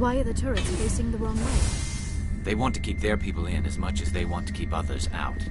Why are the turrets facing the wrong way? They want to keep their people in as much as they want to keep others out.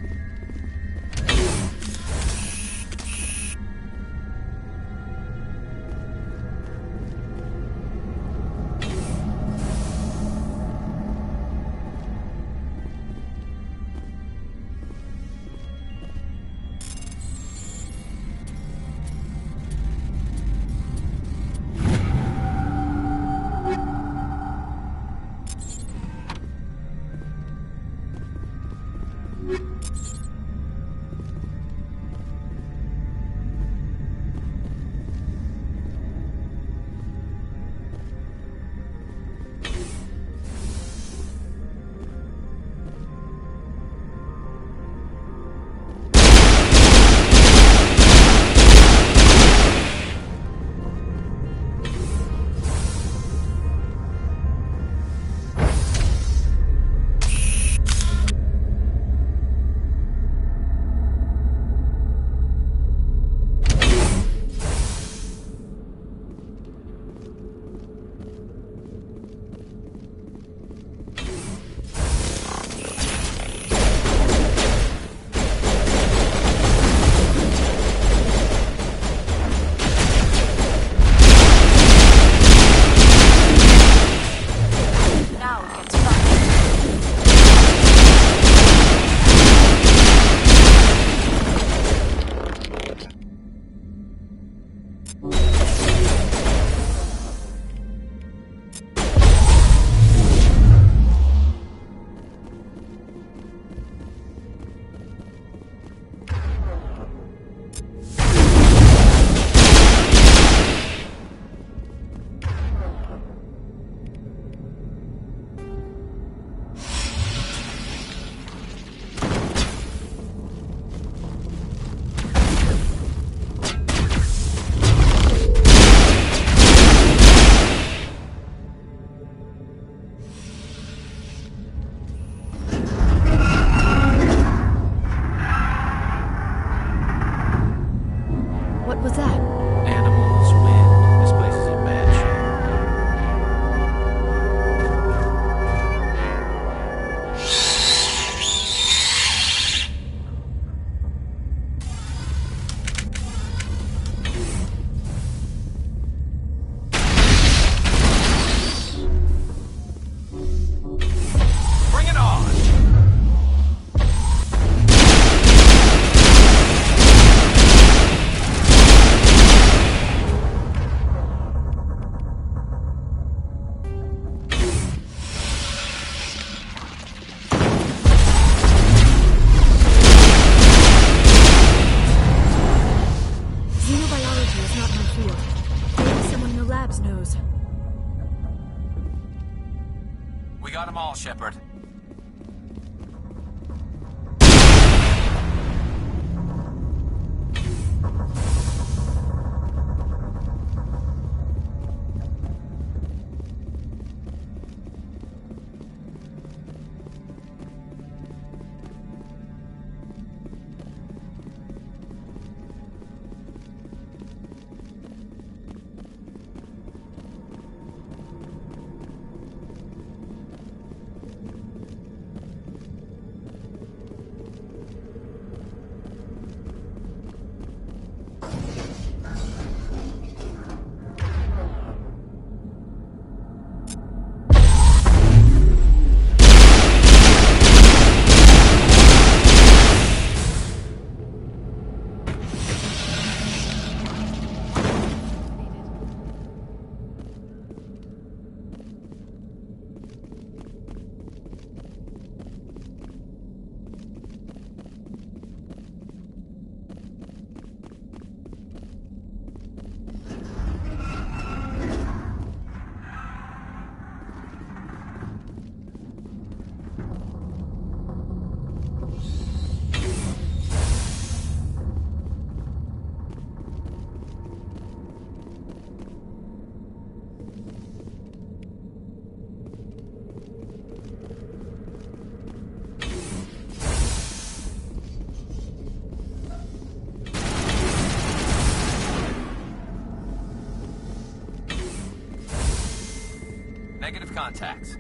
negative contacts.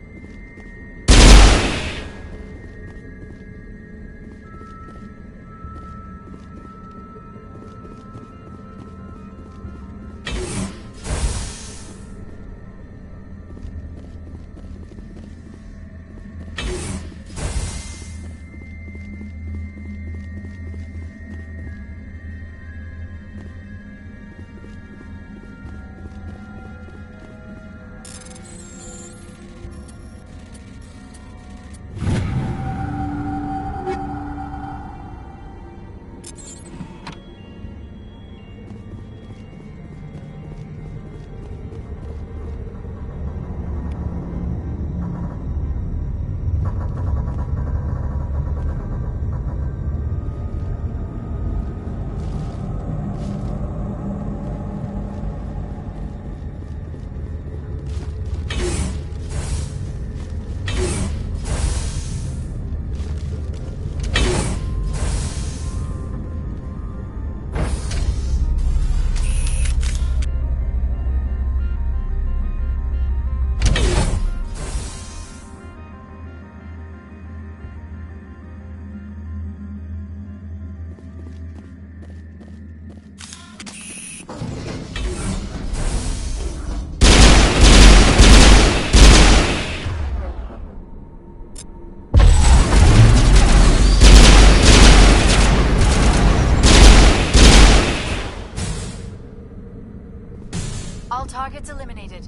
All targets eliminated.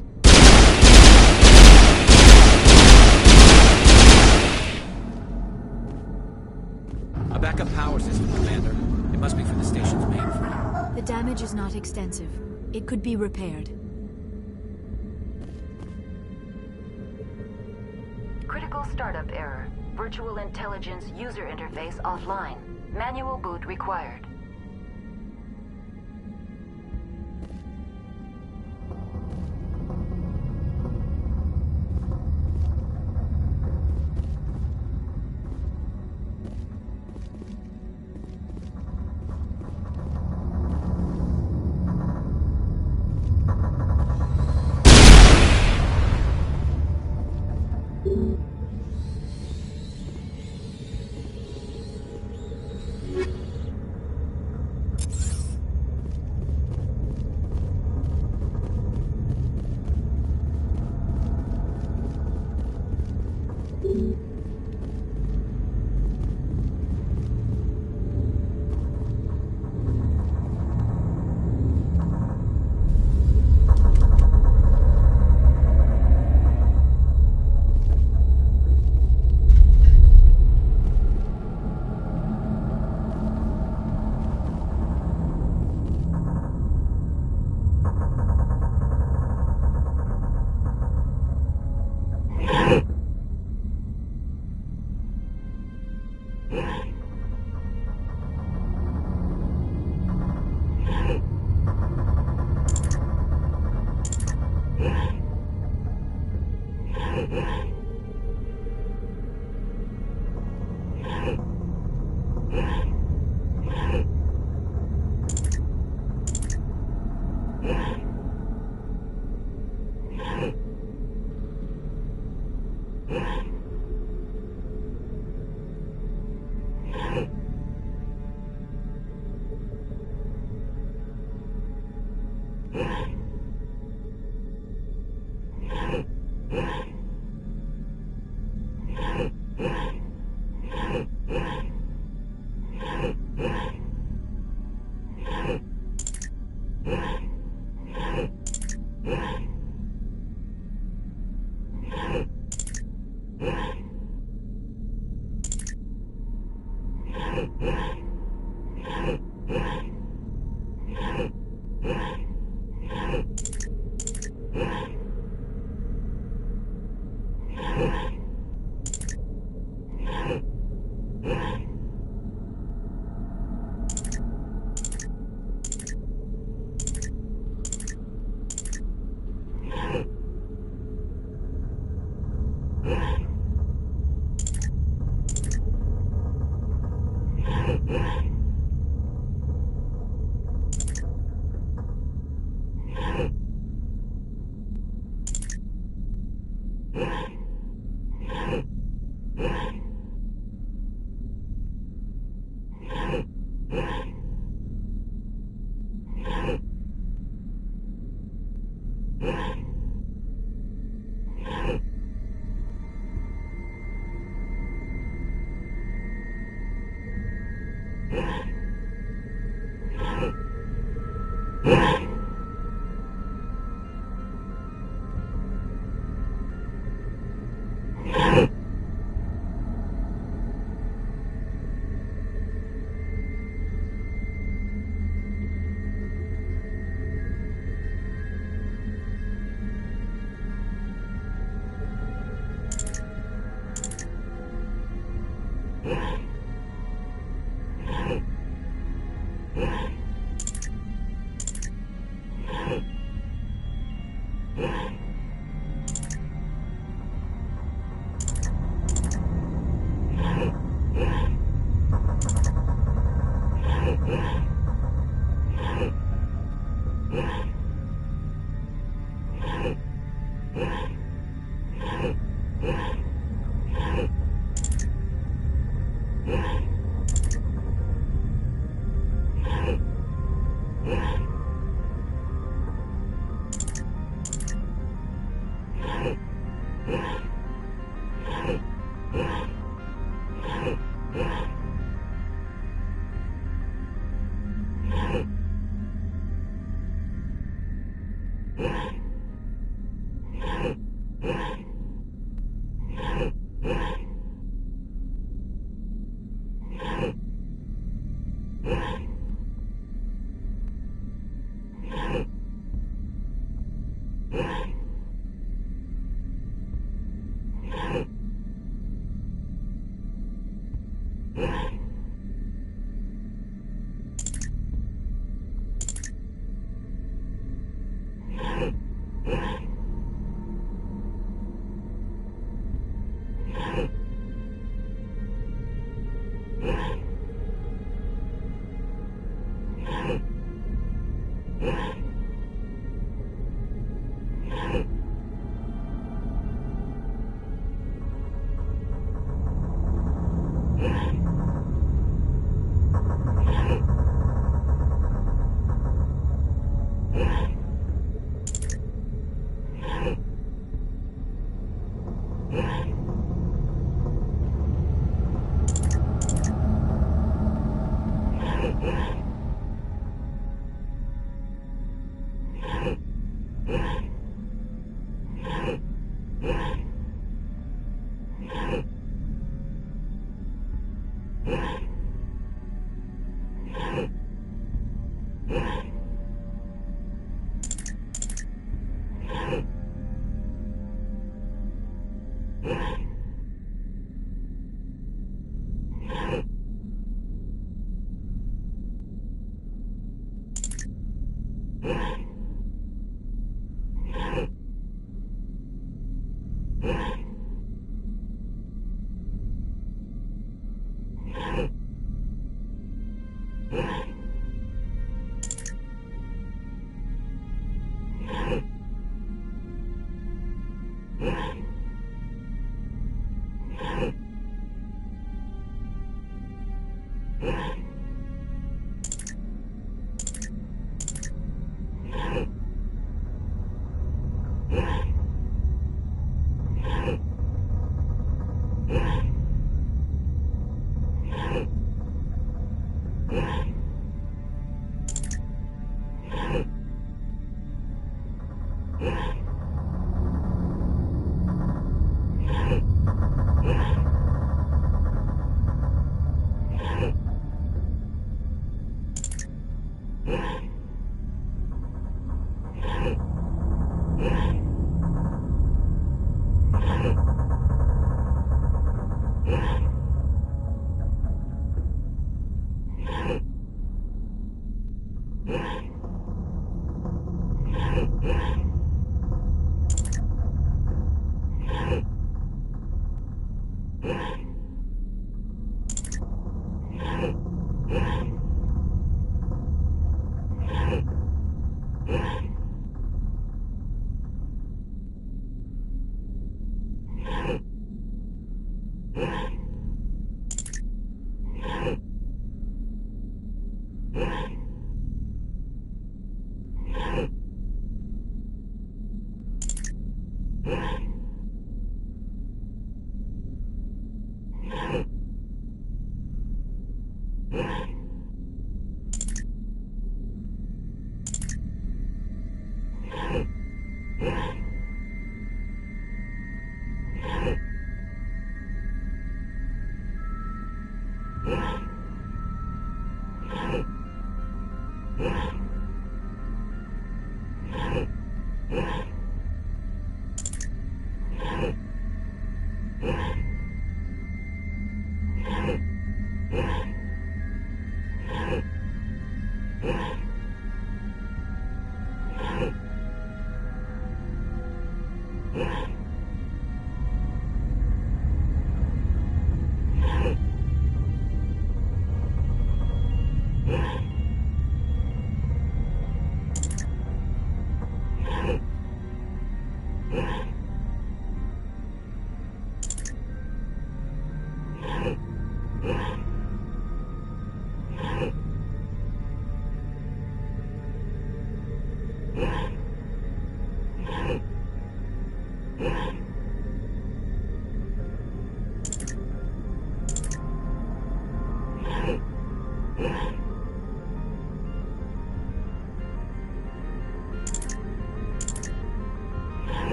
A backup power system, Commander. It must be for the station's mainframe. The damage is not extensive. It could be repaired. Critical startup error. Virtual intelligence user interface offline. Manual boot required.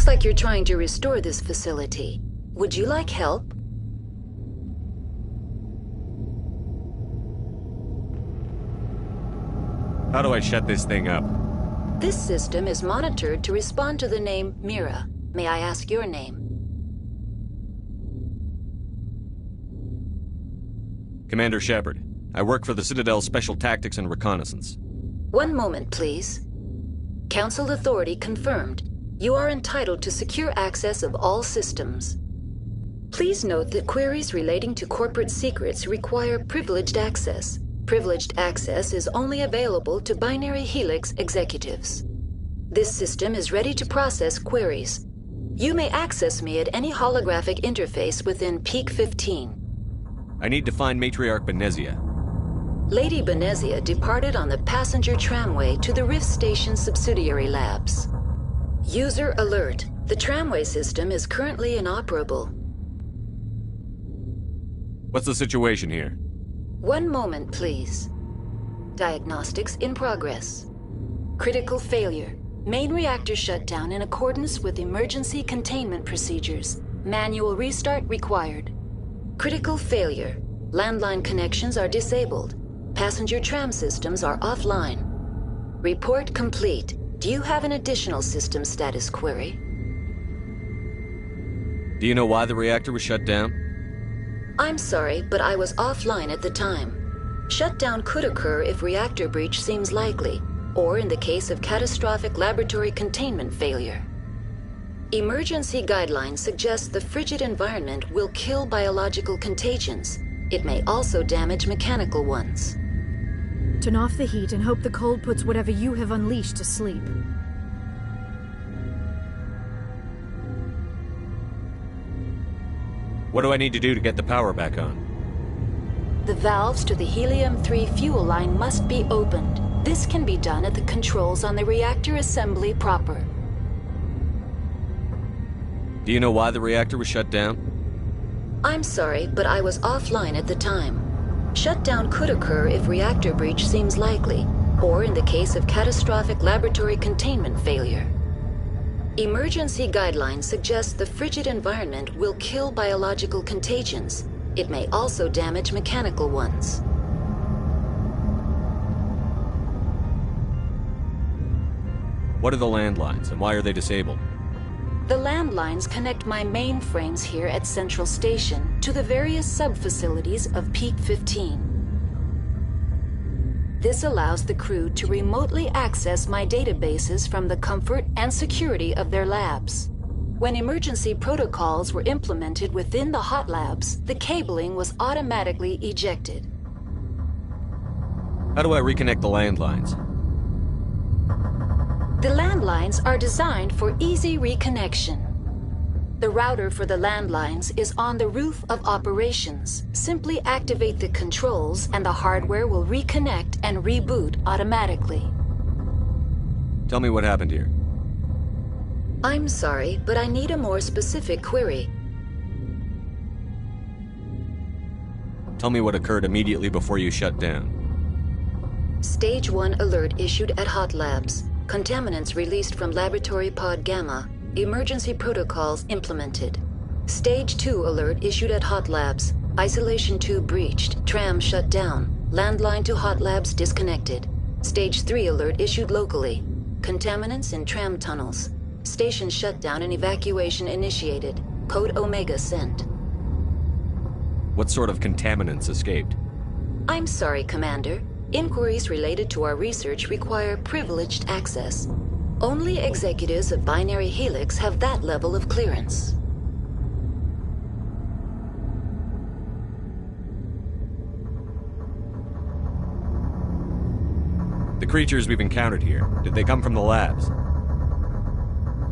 Looks like you're trying to restore this facility. Would you like help? How do I shut this thing up? This system is monitored to respond to the name Mira. May I ask your name? Commander Shepard. I work for the Citadel Special Tactics and Reconnaissance. One moment, please. Council authority confirmed. You are entitled to secure access of all systems. Please note that queries relating to corporate secrets require privileged access. Privileged access is only available to Binary Helix executives. This system is ready to process queries. You may access me at any holographic interface within Peak 15. I need to find Matriarch Benezia. Lady Benezia departed on the passenger tramway to the Rift Station subsidiary labs. User alert. The tramway system is currently inoperable. What's the situation here? One moment, please. Diagnostics in progress. Critical failure. Main reactor shutdown in accordance with emergency containment procedures. Manual restart required. Critical failure. Landline connections are disabled. Passenger tram systems are offline. Report complete. Do you have an additional system status query? Do you know why the reactor was shut down? I'm sorry, but I was offline at the time. Shutdown could occur if reactor breach seems likely, or in the case of catastrophic laboratory containment failure. Emergency guidelines suggest the frigid environment will kill biological contagions. It may also damage mechanical ones. Turn off the heat and hope the cold puts whatever you have unleashed to sleep. What do I need to do to get the power back on? The valves to the helium-3 fuel line must be opened. This can be done at the controls on the reactor assembly proper. Do you know why the reactor was shut down? I'm sorry, but I was offline at the time. Shutdown could occur if reactor breach seems likely, or in the case of catastrophic laboratory containment failure. Emergency guidelines suggest the frigid environment will kill biological contagions. It may also damage mechanical ones. What are the landlines, and why are they disabled? The landlines connect my mainframes here at Central Station to the various sub-facilities of Peak 15. This allows the crew to remotely access my databases from the comfort and security of their labs. When emergency protocols were implemented within the hot labs, the cabling was automatically ejected. How do I reconnect the landlines? The landlines are designed for easy reconnection. The router for the landlines is on the roof of operations. Simply activate the controls and the hardware will reconnect and reboot automatically. Tell me what happened here. I'm sorry, but I need a more specific query. Tell me what occurred immediately before you shut down. Stage 1 alert issued at Hot Labs. Contaminants released from Laboratory Pod Gamma. Emergency protocols implemented. Stage 2 alert issued at Hot Labs. Isolation tube breached. Tram shut down. Landline to Hot Labs disconnected. Stage 3 alert issued locally. Contaminants in tram tunnels. Station shutdown and evacuation initiated. Code Omega sent. What sort of contaminants escaped? I'm sorry, Commander. Inquiries related to our research require privileged access. Only executives of Binary Helix have that level of clearance. The creatures we've encountered here, did they come from the labs?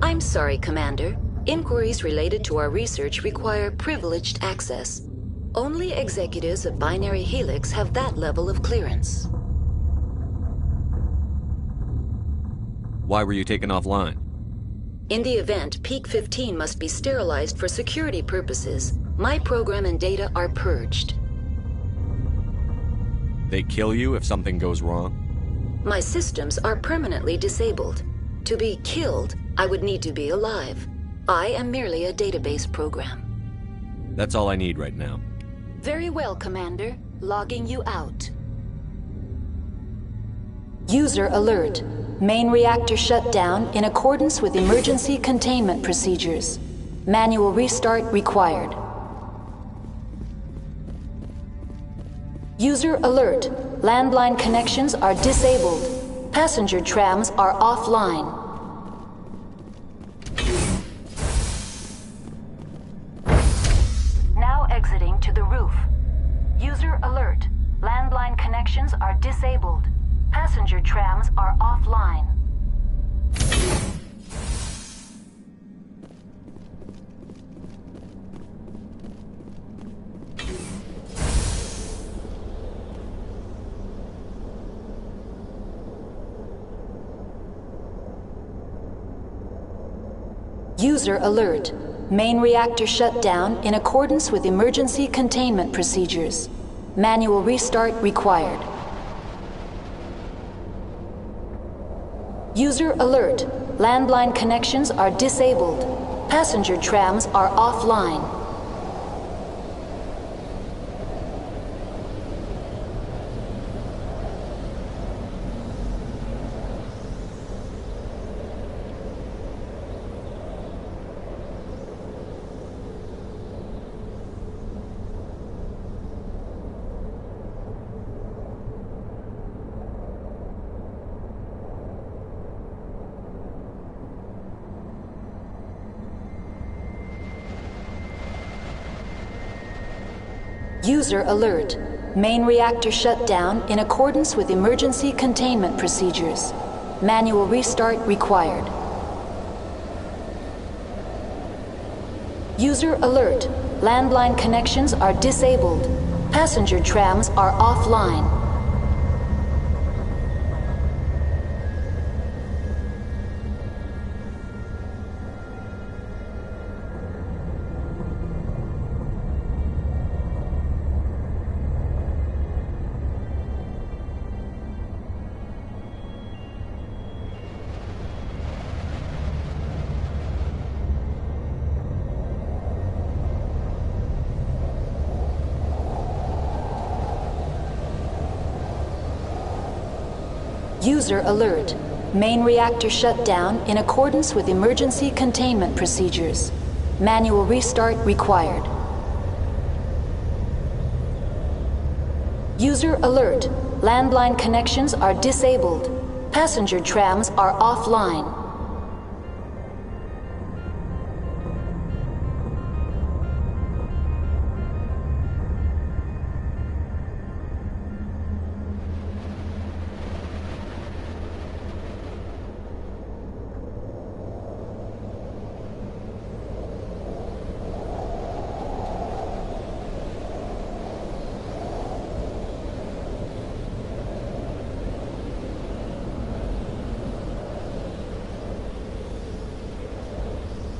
I'm sorry, Commander. Inquiries related to our research require privileged access. Only executives of Binary Helix have that level of clearance. Why were you taken offline? In the event, Peak 15 must be sterilized for security purposes. My program and data are purged. They kill you if something goes wrong? My systems are permanently disabled. To be killed, I would need to be alive. I am merely a database program. That's all I need right now. Very well, Commander. Logging you out. User alert. Main reactor shut down in accordance with emergency containment procedures. Manual restart required. User alert. Landline connections are disabled. Passenger trams are offline. Now exiting to the roof. User alert. Landline connections are disabled. Passenger trams are offline. User alert. Main reactor shut down in accordance with emergency containment procedures. Manual restart required. User alert. Landline connections are disabled. Passenger trams are offline. User alert. Main reactor shut down in accordance with emergency containment procedures. Manual restart required. User alert. Landline connections are disabled. Passenger trams are offline. User alert. Main reactor shut down in accordance with emergency containment procedures. Manual restart required. User alert. Landline connections are disabled. Passenger trams are offline.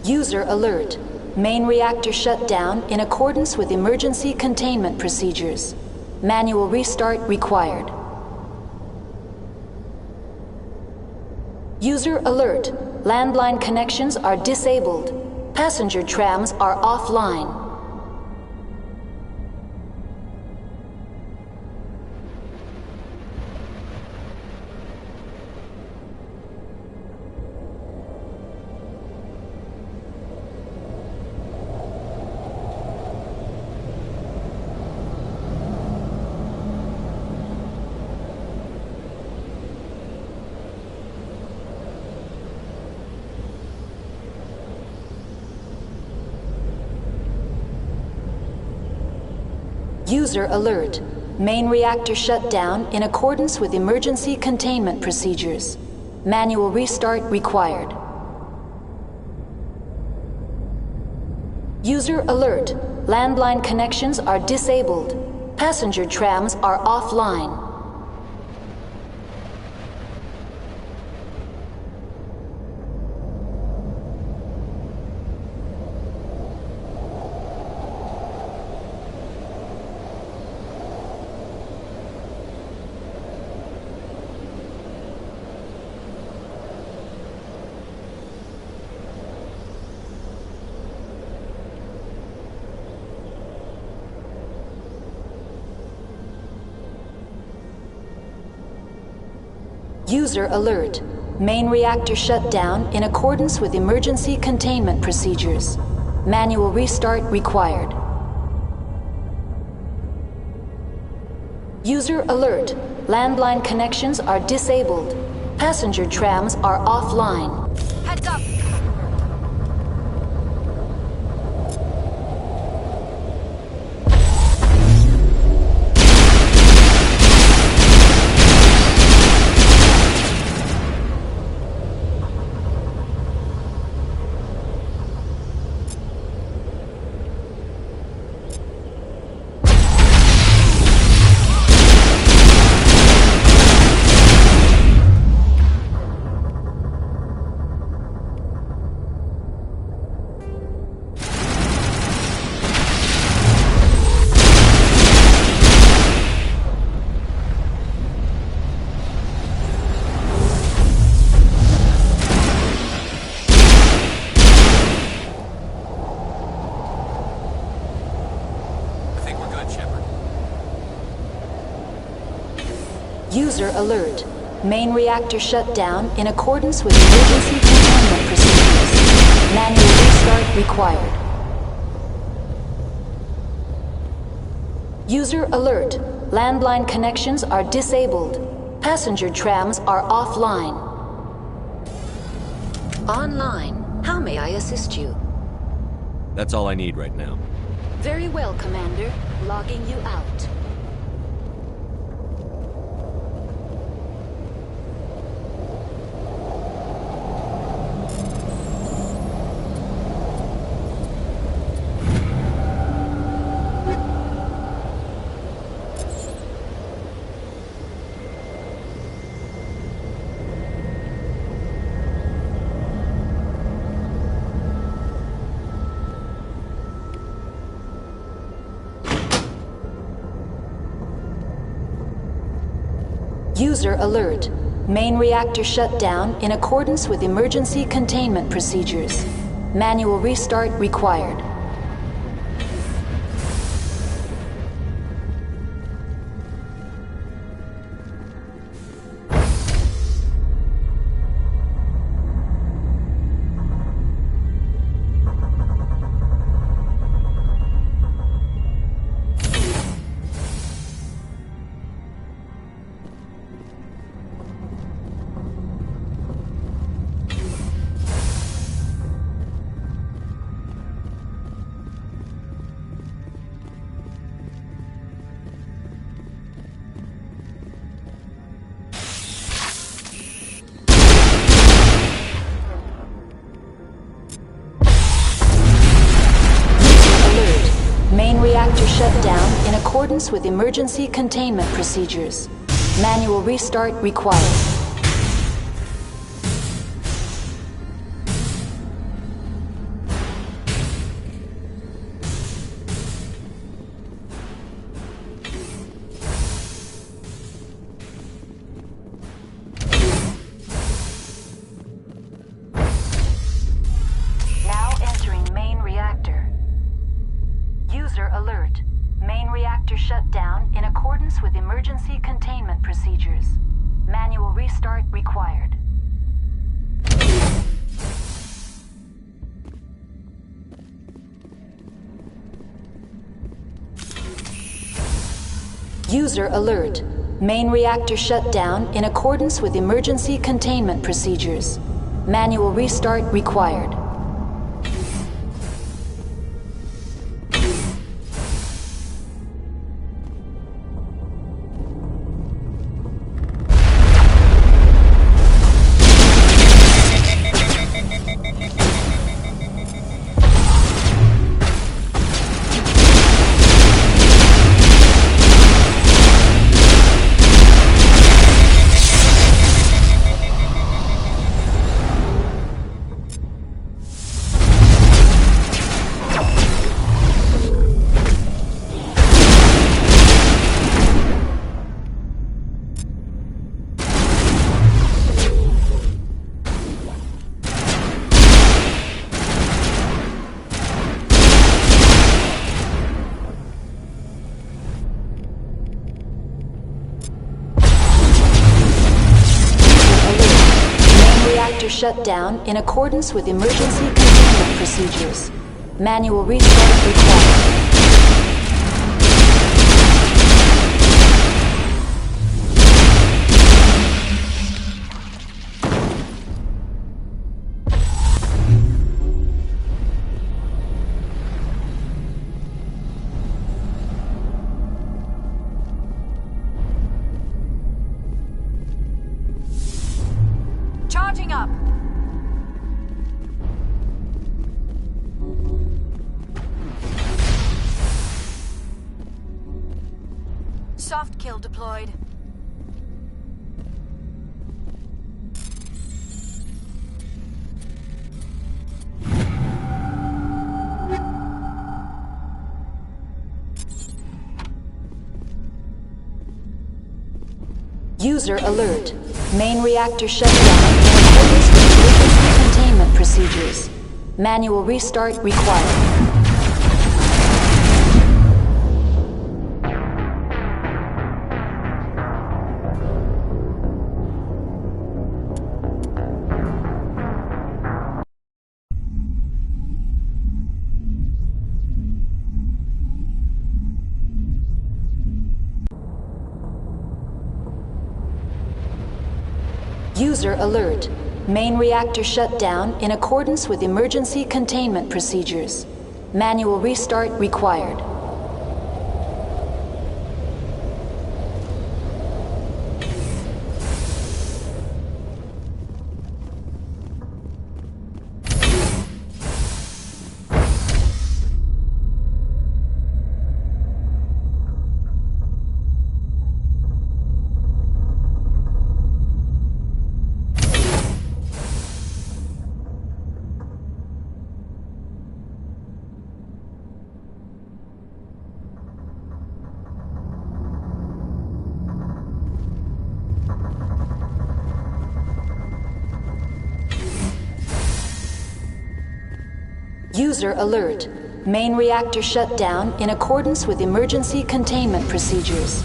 User alert. Main reactor shut down in accordance with emergency containment procedures. Manual restart required. User alert. Landline connections are disabled. Passenger trams are offline. User alert. Main reactor shut down in accordance with emergency containment procedures. Manual restart required. User alert. Landline connections are disabled. Passenger trams are offline. User alert. Main reactor shut down in accordance with emergency containment procedures. Manual restart required. User alert. Landline connections are disabled. Passenger trams are offline. Heads up! User alert. Main reactor shut down in accordance with emergency containment procedures. Manual restart required. User alert. Landline connections are disabled. Passenger trams are offline. Online. How may I assist you? That's all I need right now. Very well, Commander. Logging you out. User alert. Main reactor shut down in accordance with emergency containment procedures. Manual restart required. Main reactor shut down in accordance with emergency containment procedures. Manual restart required. Now entering main reactor. User alert. Main reactor shut down in accordance with emergency containment procedures. Manual restart required. User alert. Main reactor shut down in accordance with emergency containment procedures. Manual restart required. Shut down in accordance with emergency containment procedures. Manual restart required. Charging up! Soft kill deployed. User alert. Main reactor shut down in accordance with emergency containment procedures. Manual restart required. User alert. Main reactor shut down in accordance with emergency containment procedures. Manual restart required. User alert. Main reactor shut down in accordance with emergency containment procedures.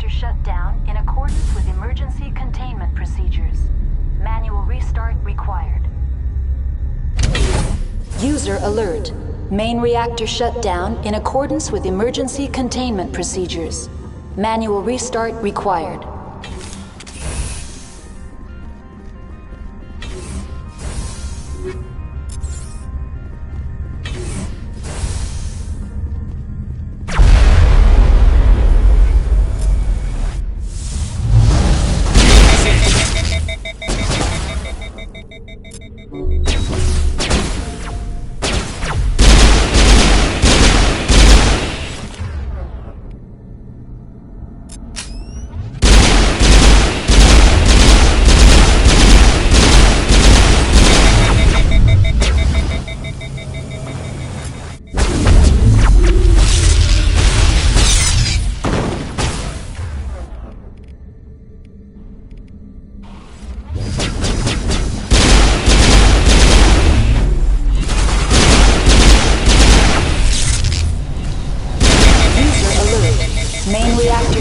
Shut down in accordance with emergency containment procedures. Manual restart required. User alert. Main reactor shut down in accordance with emergency containment procedures. Manual restart required.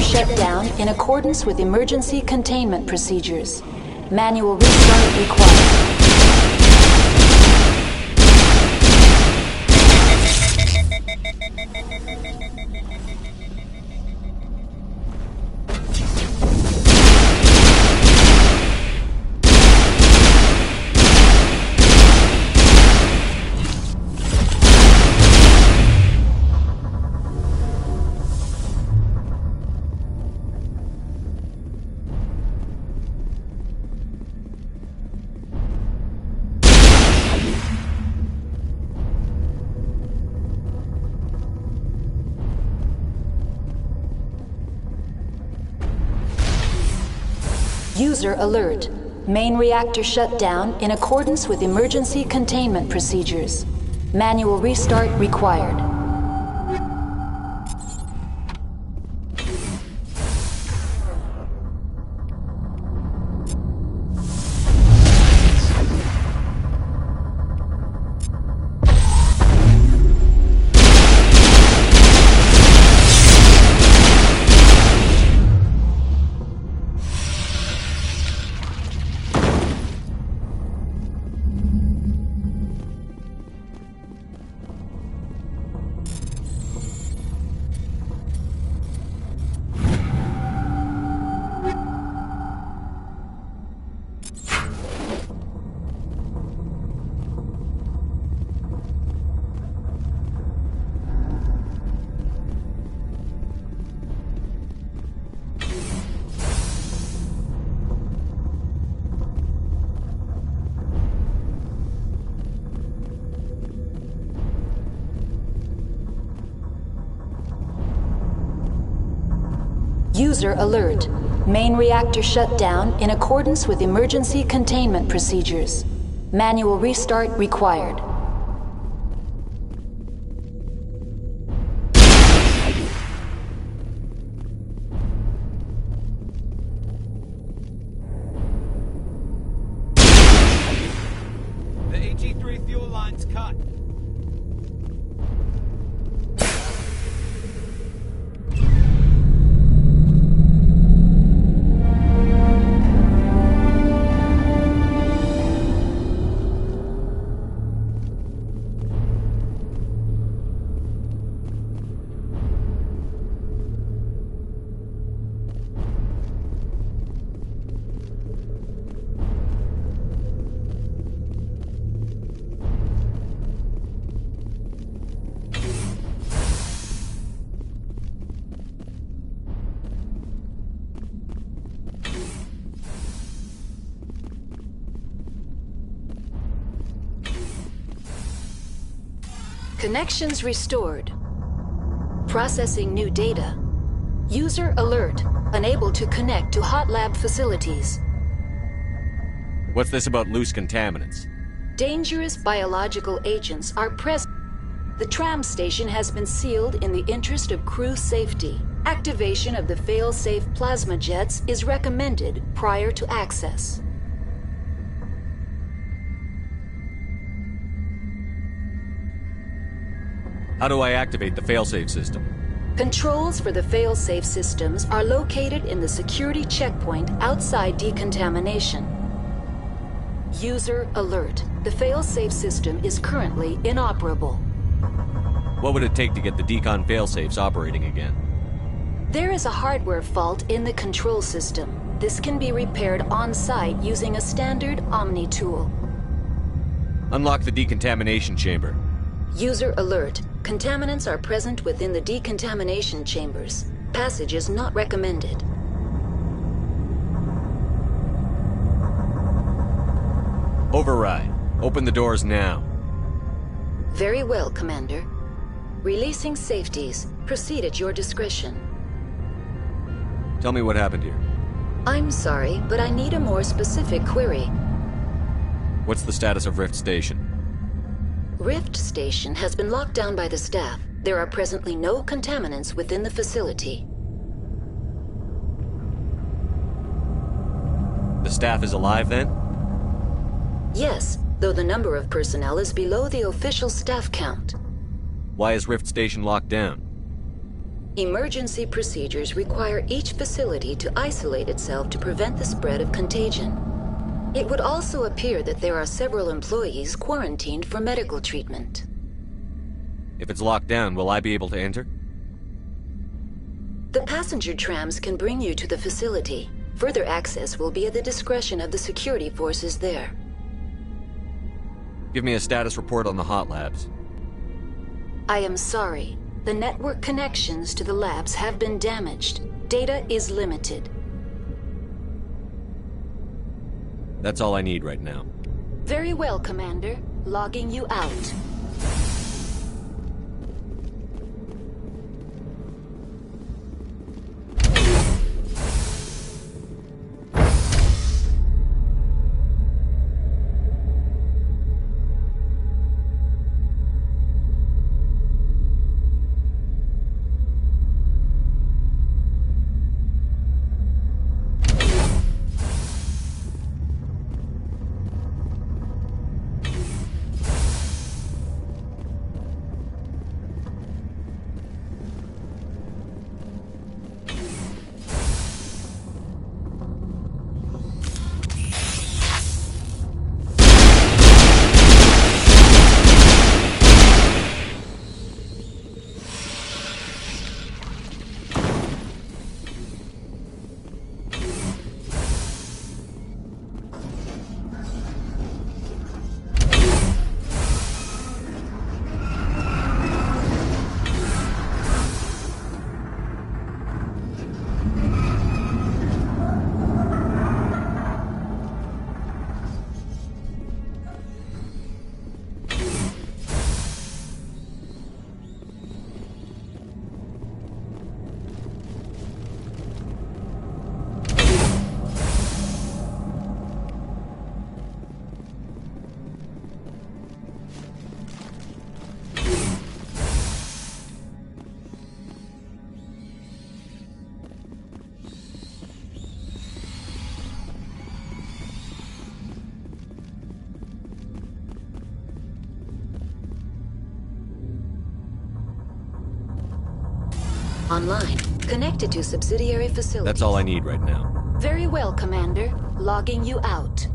Shut down in accordance with emergency containment procedures. Manual restart required. User alert. Main reactor shut down in accordance with emergency containment procedures. Manual restart required. User alert. Main reactor shut down in accordance with emergency containment procedures. Manual restart required. The AG-3 fuel line's cut. Connections restored. Processing new data. User alert. Unable to connect to hot lab facilities. What's this about loose contaminants? Dangerous biological agents are present. The tram station has been sealed in the interest of crew safety. Activation of the fail-safe plasma jets is recommended prior to access. How do I activate the failsafe system? Controls for the fail-safe systems are located in the security checkpoint outside decontamination. User alert. The fail-safe system is currently inoperable. What would it take to get the decon failsafes operating again? There is a hardware fault in the control system. This can be repaired on-site using a standard Omni tool. Unlock the decontamination chamber. User alert. Contaminants are present within the decontamination chambers. Passage is not recommended. Override. Open the doors now. Very well, Commander. Releasing safeties. Proceed at your discretion. Tell me what happened here. I'm sorry, but I need a more specific query. What's the status of Rift Station? Rift Station has been locked down by the staff. There are presently no contaminants within the facility. The staff is alive then? Yes, though the number of personnel is below the official staff count. Why is Rift Station locked down? Emergency procedures require each facility to isolate itself to prevent the spread of contagion. It would also appear that there are several employees quarantined for medical treatment. If it's locked down, will I be able to enter? The passenger trams can bring you to the facility. Further access will be at the discretion of the security forces there. Give me a status report on the hot labs. I am sorry. The network connections to the labs have been damaged. Data is limited. That's all I need right now. Very well, Commander. Logging you out. Online. Connected to subsidiary facilities. That's all I need right now. Very well, Commander. Logging you out.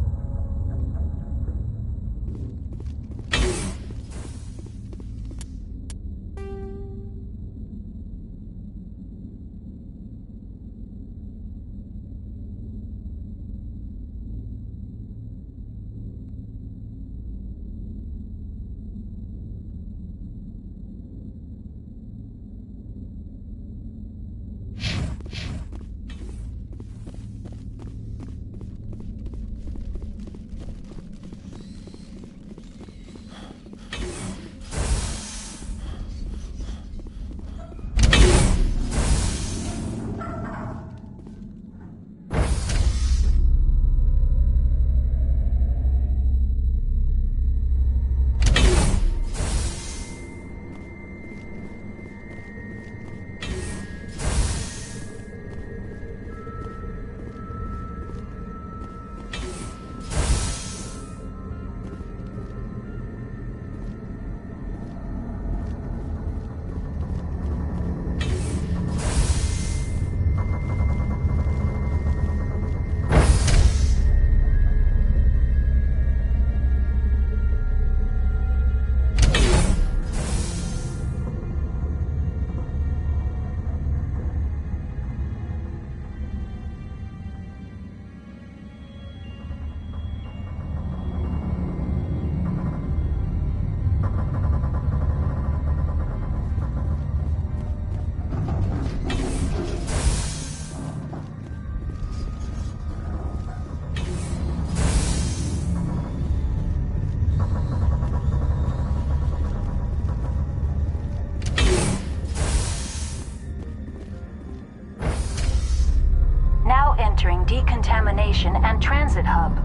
transit hub.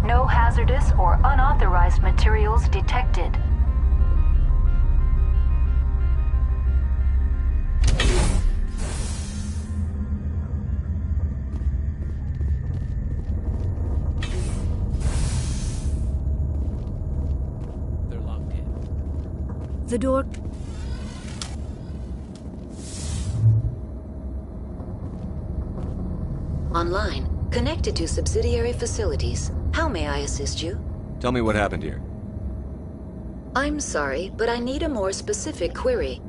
No hazardous or unauthorized materials detected. They're locked in. The door... Online. Connected to subsidiary facilities. How may I assist you? Tell me what happened here. I'm sorry, but I need a more specific query.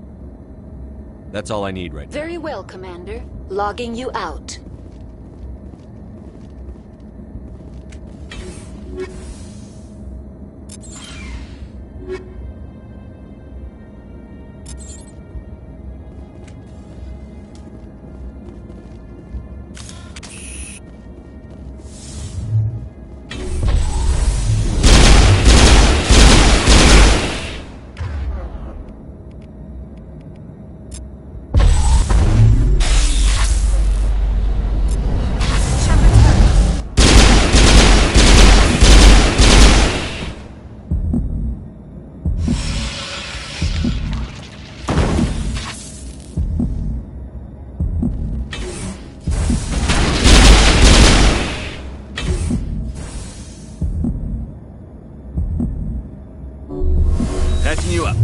That's all I need right now. Very well, Commander. Logging you out. Patching you up.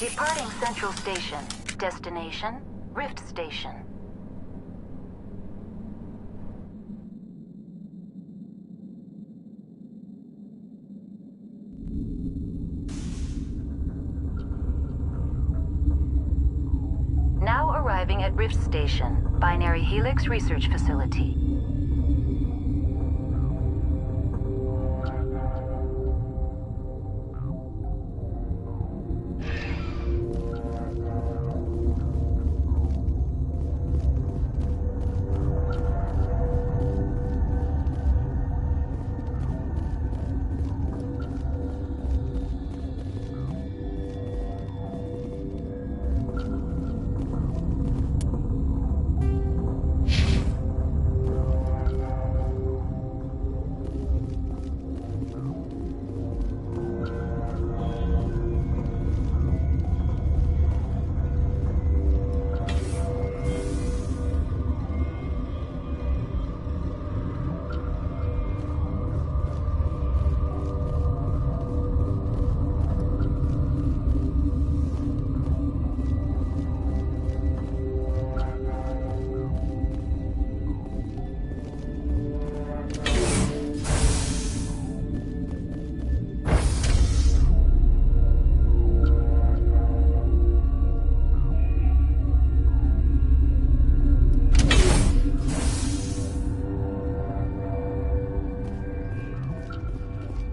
Departing Central Station. Destination, Rift Station. Now arriving at Rift Station, Binary Helix Research Facility.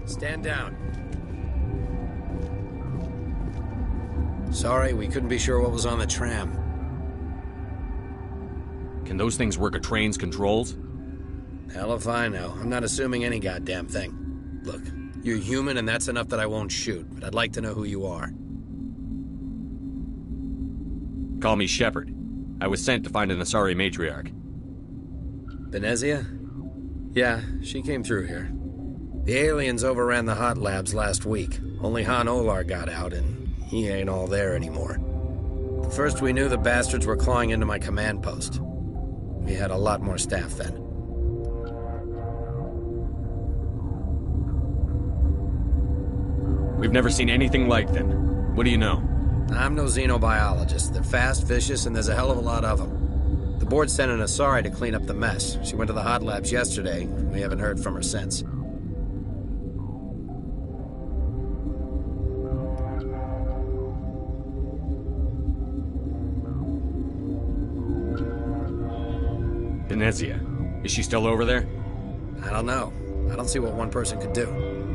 Stand down. Sorry, we couldn't be sure what was on the tram. Can those things work a train's controls? Hell if I know. I'm not assuming any goddamn thing. Look, you're human and that's enough that I won't shoot, but I'd like to know who you are. Call me Shepard. I was sent to find an Asari matriarch. Benezia? Yeah, she came through here. The aliens overran the hot labs last week. Only Han Olar got out, and he ain't all there anymore. First we knew the bastards were clawing into my command post. We had a lot more staff then. We've never seen anything like them. What do you know? I'm no xenobiologist. They're fast, vicious, and there's a hell of a lot of them. The board sent an Asari to clean up the mess. She went to the hot labs yesterday. We haven't heard from her since. Benezia. Is she still over there? I don't know. I don't see what one person could do.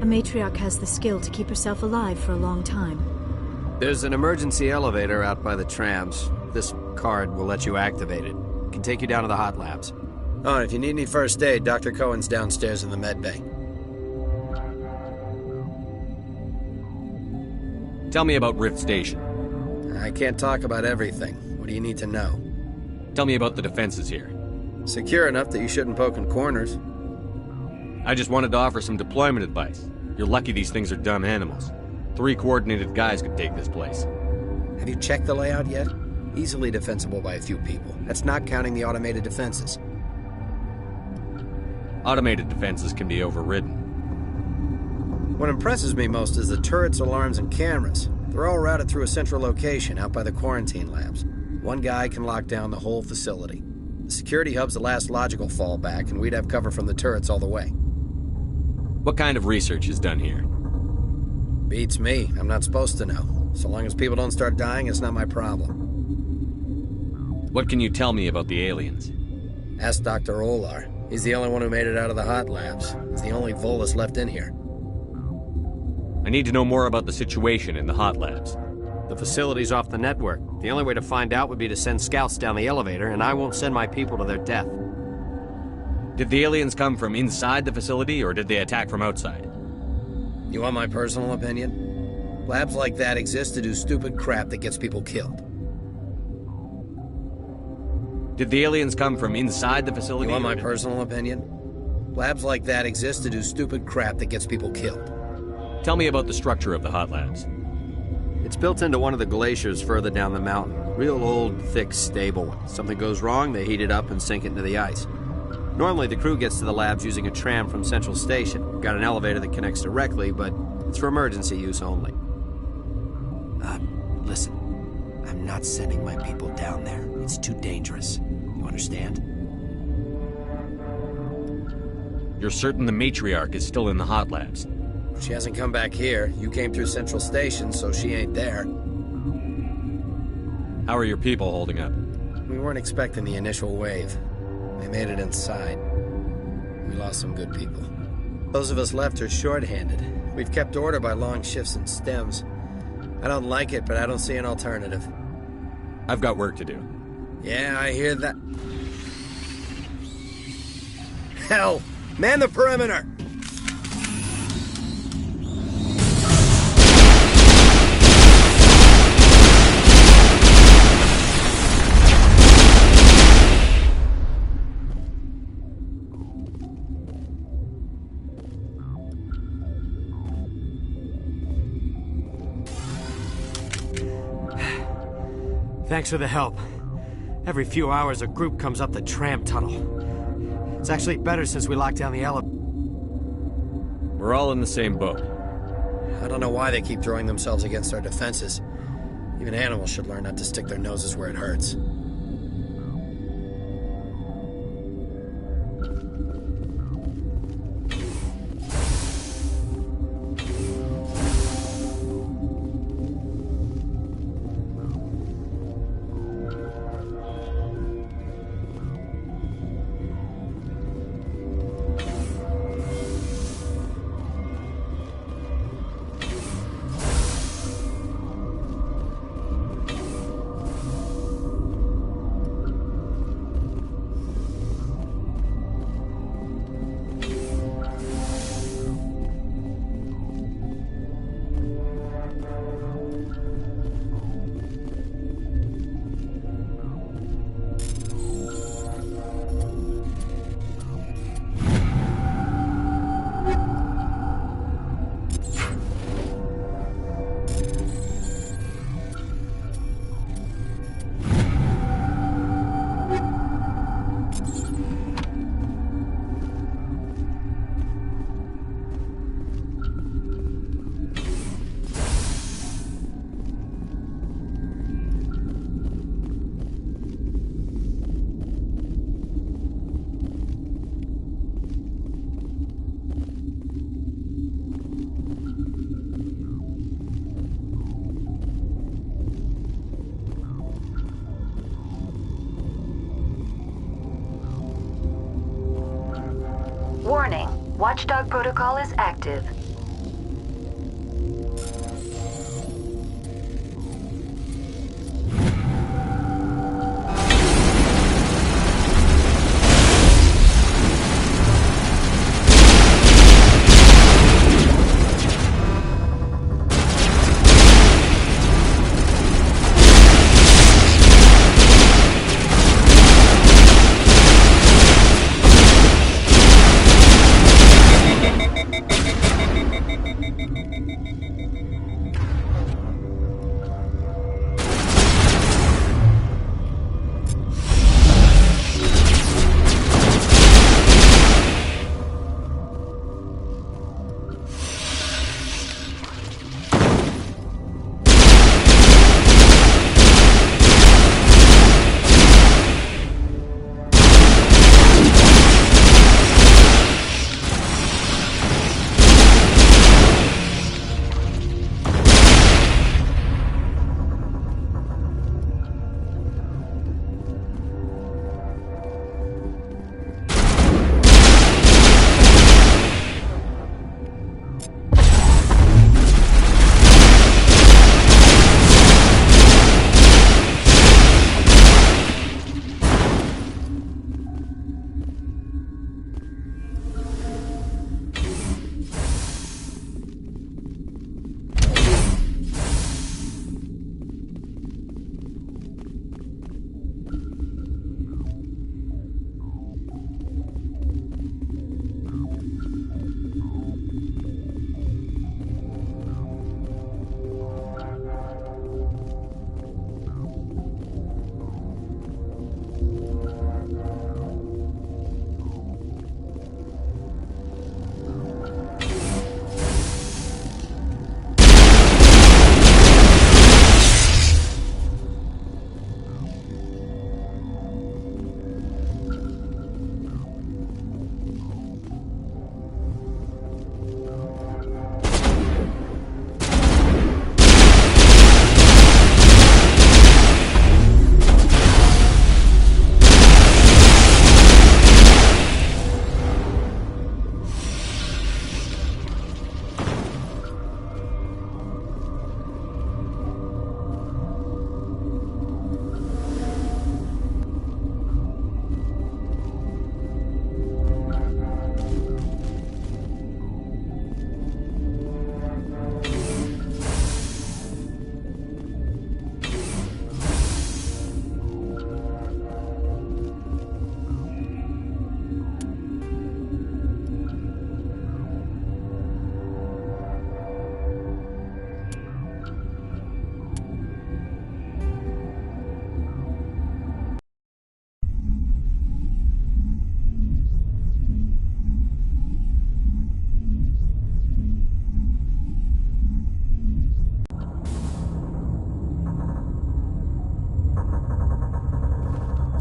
A matriarch has the skill to keep herself alive for a long time. There's an emergency elevator out by the trams. This card will let you activate it. It can take you down to the hot labs. Oh, and if you need any first aid, Dr. Cohen's downstairs in the med bay. Tell me about Rift Station. I can't talk about everything. What do you need to know? Tell me about the defenses here. Secure enough that you shouldn't poke in corners. I just wanted to offer some deployment advice. You're lucky these things are dumb animals. 3 coordinated guys could take this place. Have you checked the layout yet? Easily defensible by a few people. That's not counting the automated defenses. Automated defenses can be overridden. What impresses me most is the turrets, alarms, and cameras. They're all routed through a central location out by the quarantine labs. One guy can lock down the whole facility. The security hub's the last logical fallback, and we'd have cover from the turrets all the way. What kind of research is done here? Beats me. I'm not supposed to know. So long as people don't start dying, it's not my problem. What can you tell me about the aliens? Ask Dr. Olar. He's the only one who made it out of the hot labs. He's the only Volus left in here. I need to know more about the situation in the hot labs. The facility's off the network. The only way to find out would be to send scouts down the elevator, and I won't send my people to their death. Did the aliens come from inside the facility, or did they attack from outside? You want my personal opinion? Labs like that exist to do stupid crap that gets people killed. Did the aliens come from inside the facility? You want my personal opinion? Labs like that exist to do stupid crap that gets people killed. Tell me about the structure of the hot labs. It's built into one of the glaciers further down the mountain. Real old, thick, stable one. Something goes wrong, they heat it up and sink it into the ice. Normally, the crew gets to the labs using a tram from Central Station. We've got an elevator that connects directly, but it's for emergency use only. Listen. I'm not sending my people down there. It's too dangerous. You understand? You're certain the matriarch is still in the hot labs? She hasn't come back here. You came through Central Station, so she ain't there. How are your people holding up? We weren't expecting the initial wave. They made it inside. We lost some good people. Those of us left are short-handed. We've kept order by long shifts and stems. I don't like it, but I don't see an alternative. I've got work to do. Yeah, I hear that. Hell! Man the perimeter! Thanks for the help. Every few hours, a group comes up the tram tunnel. It's actually better since we locked down the elevator. We're all in the same boat. I don't know why they keep throwing themselves against our defenses. Even animals should learn not to stick their noses where it hurts. Warning, Watchdog protocol is active.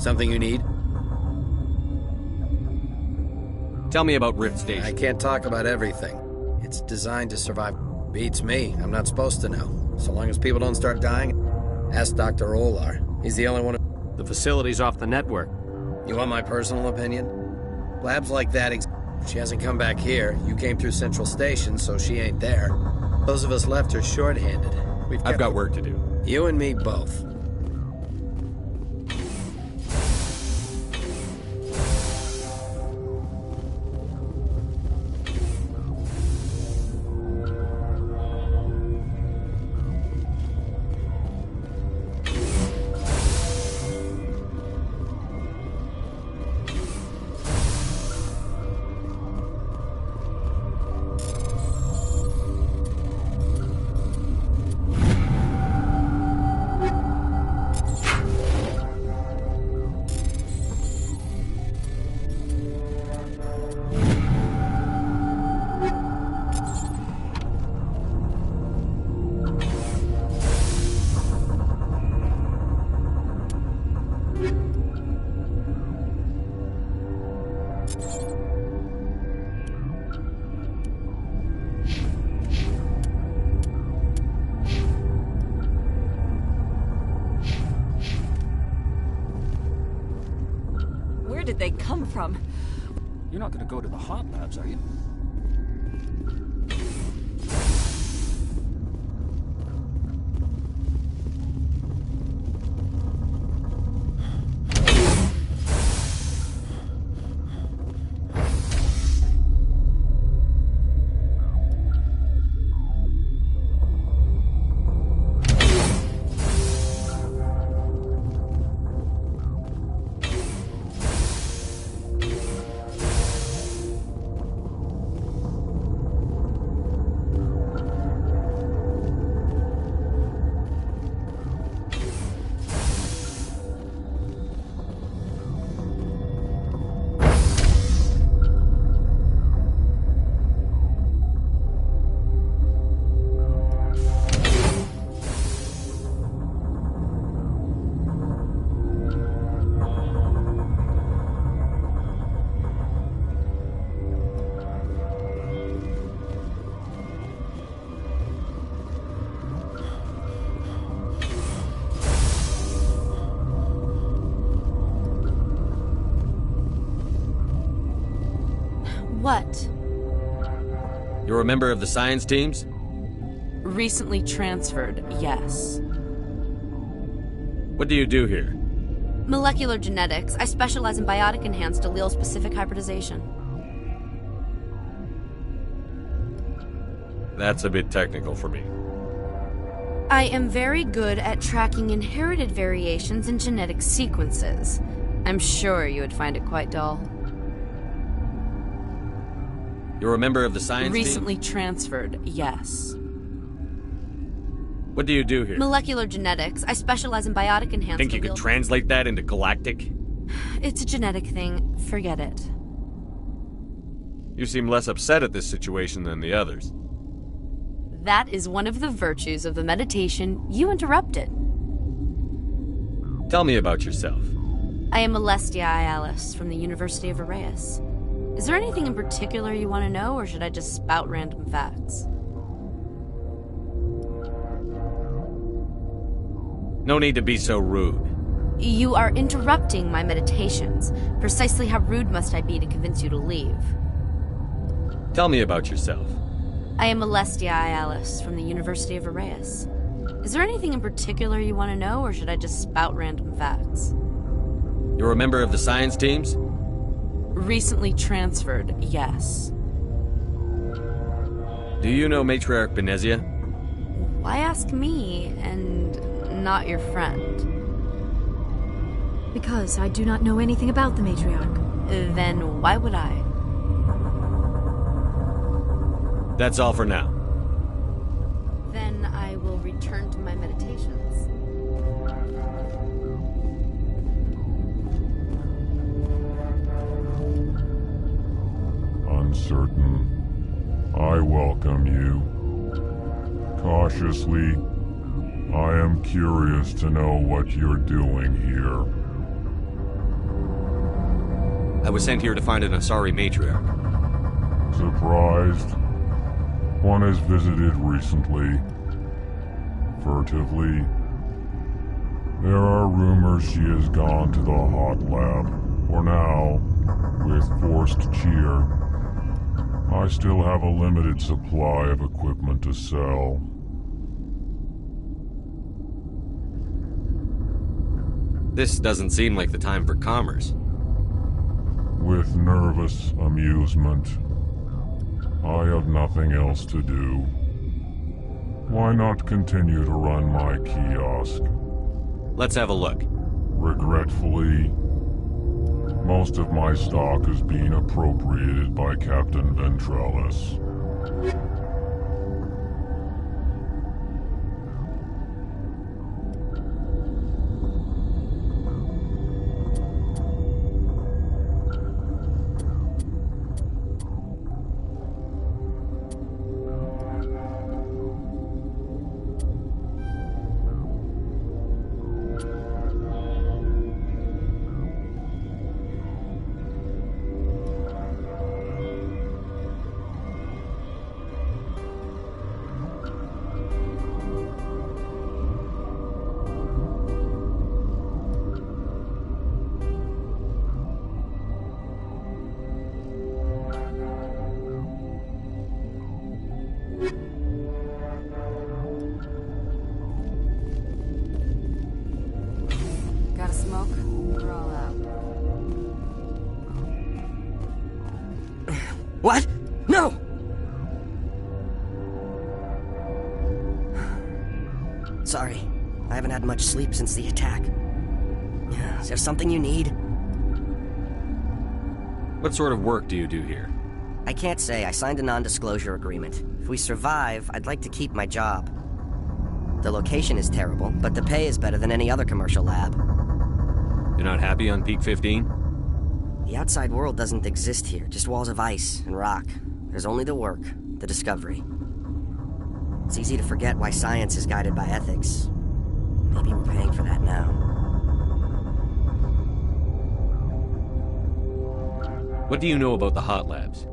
Something you need? Tell me about Rift Station. I can't talk about everything. It's designed to survive. Beats me. I'm not supposed to know. So long as people don't start dying, ask Dr. Olar. He's the only one who... The facility's off the network. You want my personal opinion? Labs like that she hasn't come back here. You came through Central Station, so she ain't there. Those of us left are short-handed. I've got work to do. You and me both. Where did they come from? You're not gonna go to the hot labs, are you? What? You're a member of the science teams? Recently transferred, yes. What do you do here? Molecular genetics. I specialize in biotic-enhanced allele-specific hybridization. That's a bit technical for me. I am very good at tracking inherited variations in genetic sequences. I'm sure you would find it quite dull. You're a member of the science team? Recently transferred, yes. What do you do here? Molecular genetics. I specialize in biotic-enhanced Think you could translate that into galactic? It's a genetic thing. Forget it. You seem less upset at this situation than the others. That is one of the virtues of the meditation you interrupted. Tell me about yourself. I am Alestia Ayalis from the University of Arraeus. Is there anything in particular you want to know, or should I just spout random facts? No need to be so rude. You are interrupting my meditations. Precisely how rude must I be to convince you to leave? Tell me about yourself. I am Alestia Ayalis from the University of Arraeus. Is there anything in particular you want to know, or should I just spout random facts? You're a member of the science teams? Recently transferred, yes. Do you know Matriarch Benezia? Why ask me, and not your friend? Because I do not know anything about the Matriarch. Then why would I? That's all for now. Then I will return to my meditations. Uncertain, I welcome you. Cautiously, I am curious to know what you're doing here. I was sent here to find an Asari matriarch. Surprised? One has visited recently. Furtively. There are rumors she has gone to the hot lab. For now, with forced cheer, I still have a limited supply of equipment to sell. This doesn't seem like the time for commerce. With nervous amusement. I have nothing else to do. Why not continue to run my kiosk? Let's have a look. Regretfully, most of my stock is being appropriated by Captain Ventralis. What? No! Sorry. I haven't had much sleep since the attack. Is there something you need? What sort of work do you do here? I can't say. I signed a non-disclosure agreement. If we survive, I'd like to keep my job. The location is terrible, but the pay is better than any other commercial lab. You're not happy on Peak 15? The outside world doesn't exist here, just walls of ice and rock. There's only the work, the discovery. It's easy to forget why science is guided by ethics. Maybe we're paying for that now. What do you know about the hot labs?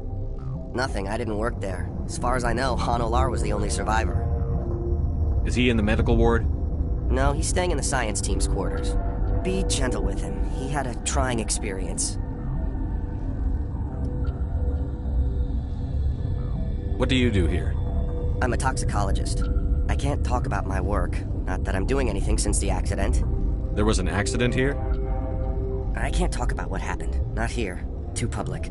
Nothing. I didn't work there. As far as I know, Han Olar was the only survivor. Is he in the medical ward? No, he's staying in the science team's quarters. Be gentle with him. He had a trying experience. What do you do here? I'm a toxicologist. I can't talk about my work. Not that I'm doing anything since the accident. There was an accident here? I can't talk about what happened. Not here. Too public.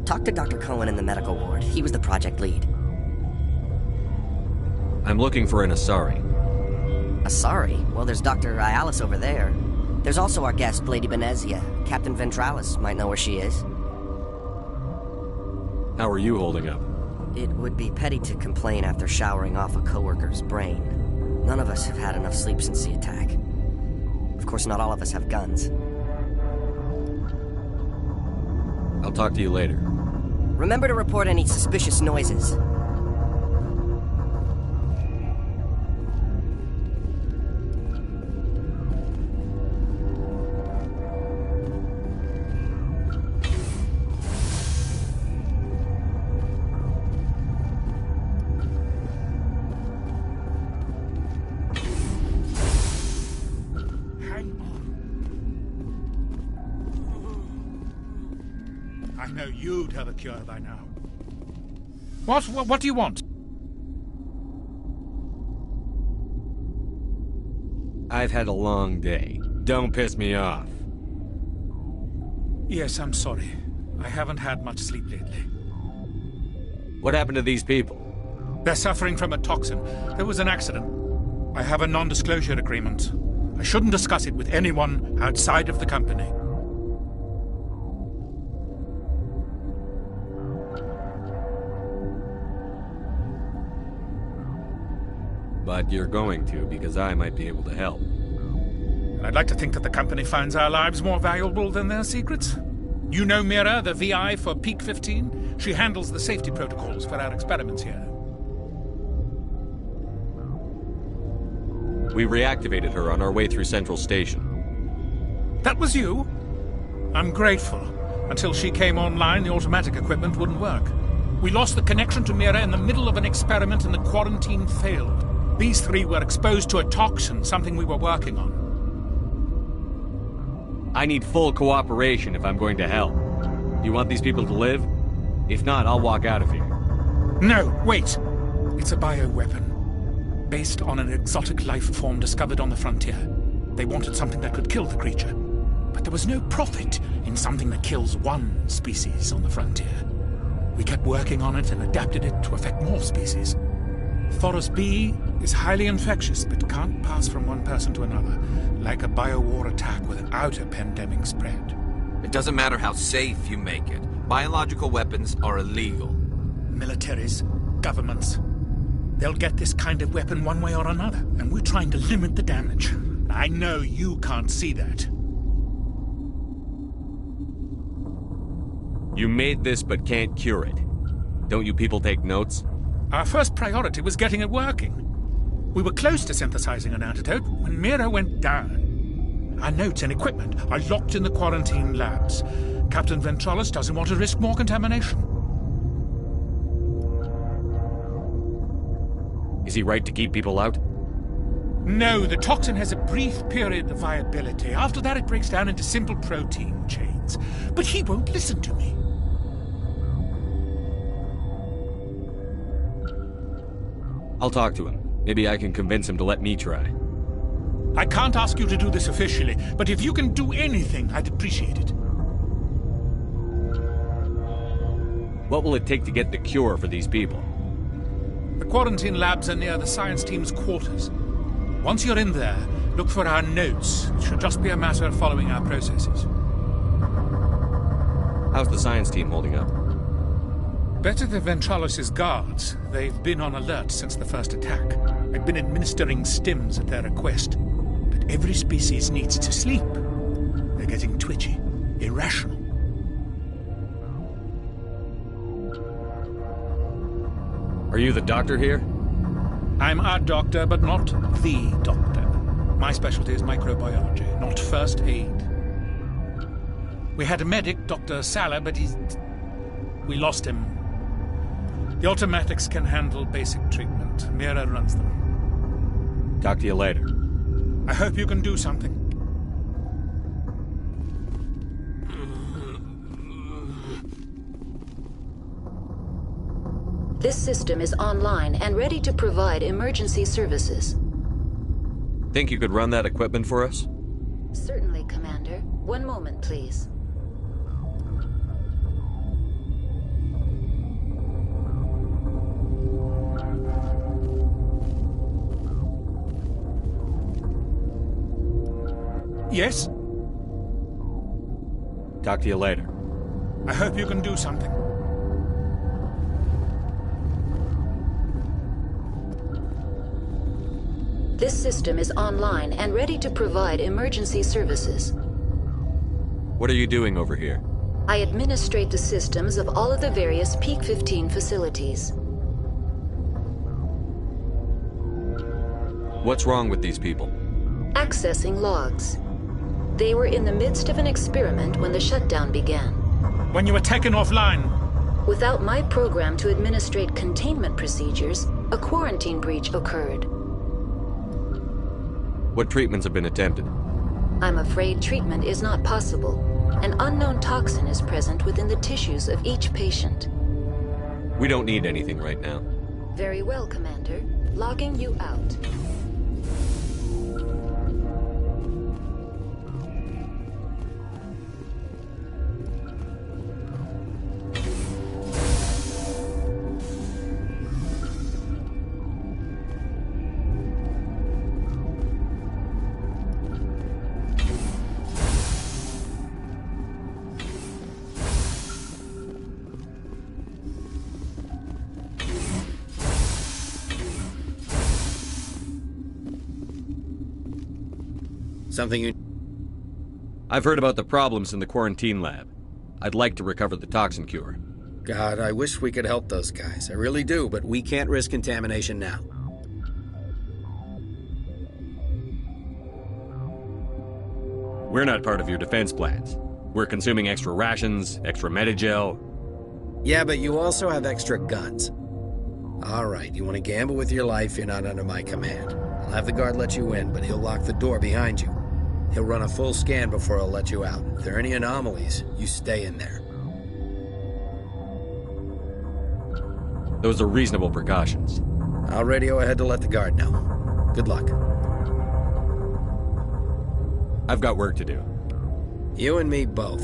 Talk to Dr. Cohen in the medical ward. He was the project lead. I'm looking for an Asari. Asari? Well, there's Dr. Ayalis over there. There's also our guest, Lady Benezia. Captain Ventralis might know where she is. How are you holding up? It would be petty to complain after showering off a coworker's brain. None of us have had enough sleep since the attack. Of course, not all of us have guns. I'll talk to you later. Remember to report any suspicious noises. I know you'd have a cure by now. What do you want? I've had a long day. Don't piss me off. Yes, I'm sorry. I haven't had much sleep lately. What happened to these people? They're suffering from a toxin. There was an accident. I have a non-disclosure agreement. I shouldn't discuss it with anyone outside of the company. But you're going to, because I might be able to help. I'd like to think that the company finds our lives more valuable than their secrets. You know Mira, the VI for Peak 15? She handles the safety protocols for our experiments here. We reactivated her on our way through Central Station. That was you? I'm grateful. Until she came online, the automatic equipment wouldn't work. We lost the connection to Mira in the middle of an experiment and the quarantine failed. These three were exposed to a toxin, something we were working on. I need full cooperation if I'm going to help. You want these people to live? If not, I'll walk out of here. No, wait! It's a bioweapon. Based on an exotic life form discovered on the frontier. They wanted something that could kill the creature. But there was no profit in something that kills one species on the frontier. We kept working on it and adapted it to affect more species. Thoros B is highly infectious, but can't pass from one person to another, like a biowar attack without a pandemic spread. It doesn't matter how safe you make it. Biological weapons are illegal. Militaries, governments, they'll get this kind of weapon one way or another, and we're trying to limit the damage. I know you can't see that. You made this but can't cure it. Don't you people take notes? Our first priority was getting it working. We were close to synthesizing an antidote when Mira went down. Our notes and equipment are locked in the quarantine labs. Captain Ventralis doesn't want to risk more contamination. Is he right to keep people out? No, the toxin has a brief period of viability. After that, it breaks down into simple protein chains. But he won't listen to me. I'll talk to him. Maybe I can convince him to let me try. I can't ask you to do this officially, but if you can do anything, I'd appreciate it. What will it take to get the cure for these people? The quarantine labs are near the science team's quarters. Once you're in there, look for our notes. It should just be a matter of following our processes. How's the science team holding up? Better than Ventralos' guards. They've been on alert since the first attack. I've been administering stims at their request. But every species needs to sleep. They're getting twitchy, irrational. Are you the doctor here? I'm a doctor, but not the doctor. My specialty is microbiology, not first aid. We had a medic, Dr. Sala, but we lost him. The automatics can handle basic treatment. Mira runs them. Talk to you later. I hope you can do something. This system is online and ready to provide emergency services. Think you could run that equipment for us? Certainly, Commander. One moment, please. Yes? Talk to you later. I hope you can do something. This system is online and ready to provide emergency services. What are you doing over here? I administrate the systems of all of the various Peak 15 facilities. What's wrong with these people? Accessing logs. They were in the midst of an experiment when the shutdown began. When you were taken offline? Without my program to administrate containment procedures, a quarantine breach occurred. What treatments have been attempted? I'm afraid treatment is not possible. An unknown toxin is present within the tissues of each patient. We don't need anything right now. Very well, Commander. Logging you out. Something you... I've heard about the problems in the quarantine lab. I'd like to recover the toxin cure. God, I wish we could help those guys. I really do, but we can't risk contamination now. We're not part of your defense plans. We're consuming extra rations, extra Medigel. Yeah, but you also have extra guns. All right, you want to gamble with your life, you're not under my command. I'll have the guard let you in, but he'll lock the door behind you. He'll run a full scan before he'll let you out. If there are any anomalies, you stay in there. Those are reasonable precautions. I'll radio ahead to let the guard know. Good luck. I've got work to do. You and me both.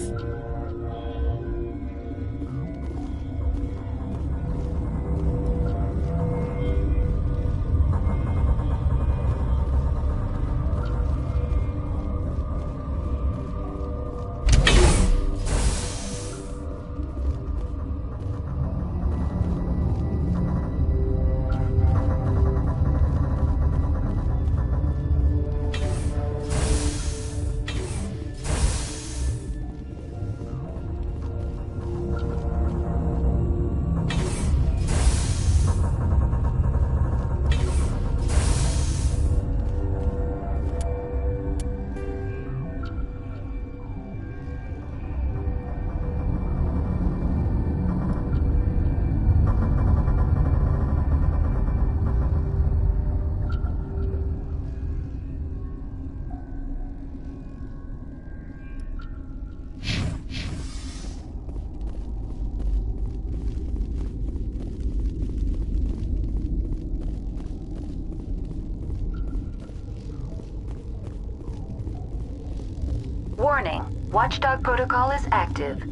Warning. Watchdog protocol is active.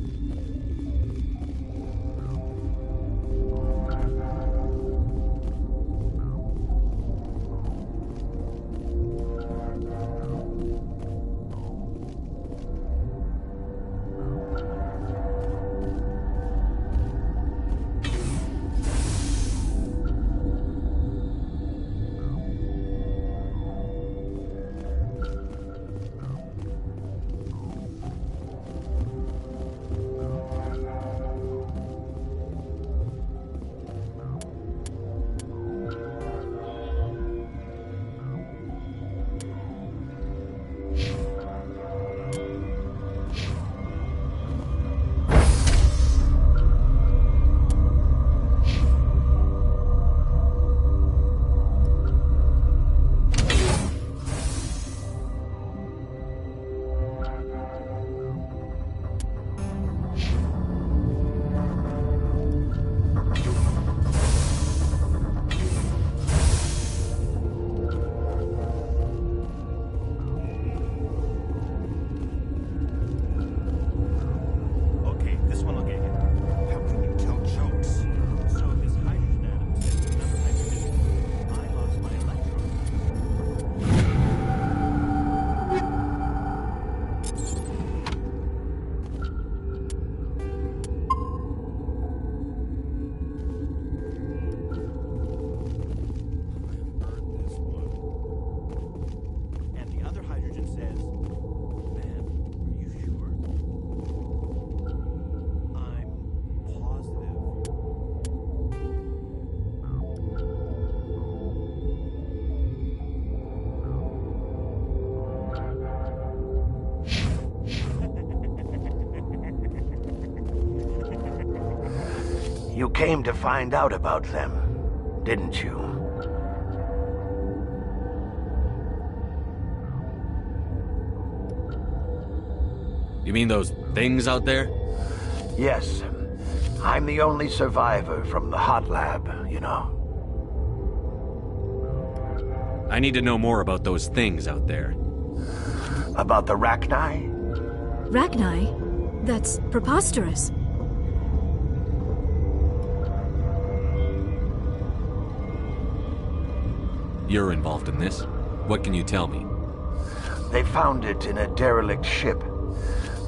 You came to find out about them, didn't you? You mean those things out there? Yes. I'm the only survivor from the hot lab, you know. I need to know more about those things out there. About the Rachni? Rachni? That's preposterous. You're involved in this. What can you tell me? They found it in a derelict ship.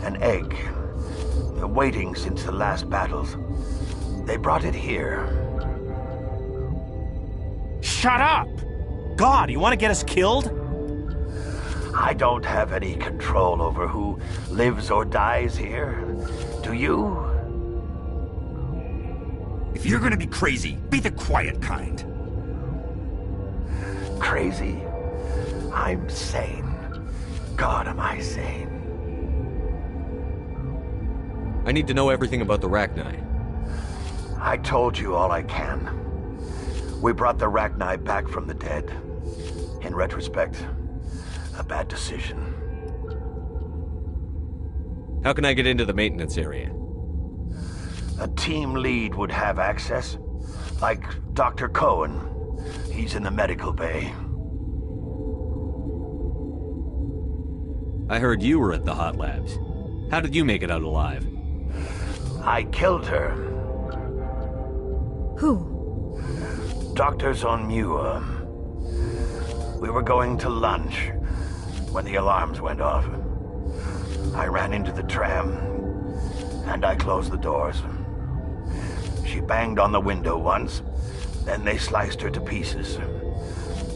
An egg. Waiting since the last battles. They brought it here. Shut up! God, you want to get us killed? I don't have any control over who lives or dies here. Do you? If you're gonna be crazy, be the quiet kind. Crazy? I'm sane. God, am I sane. I need to know everything about the Rachni. I told you all I can. We brought the Rachni back from the dead. In retrospect, a bad decision. How can I get into the maintenance area? A team lead would have access. Like Dr. Cohen. He's in the medical bay. I heard you were at the hot labs. How did you make it out alive? I killed her. Who? Dr. Zonmua. We were going to lunch when the alarms went off. I ran into the tram, and I closed the doors. She banged on the window once, then they sliced her to pieces.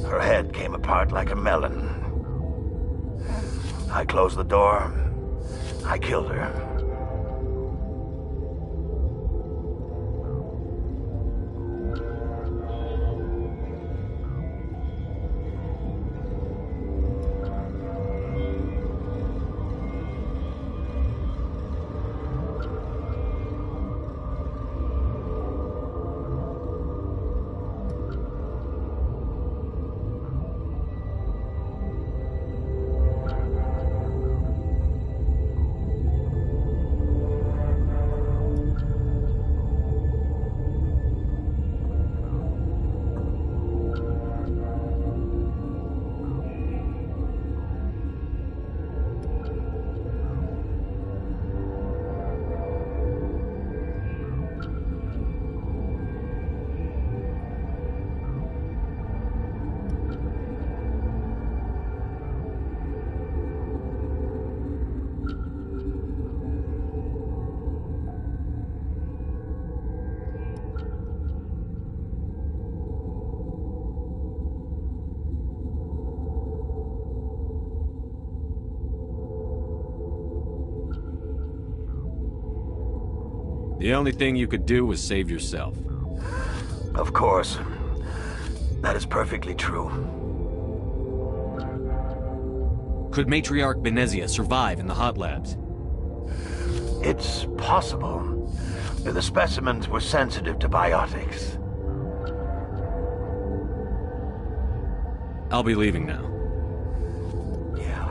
Her head came apart like a melon. I closed the door. I killed her. The only thing you could do was save yourself. Of course. That is perfectly true. Could Matriarch Benezia survive in the hot labs? It's possible. The specimens were sensitive to biotics. I'll be leaving now. Yeah.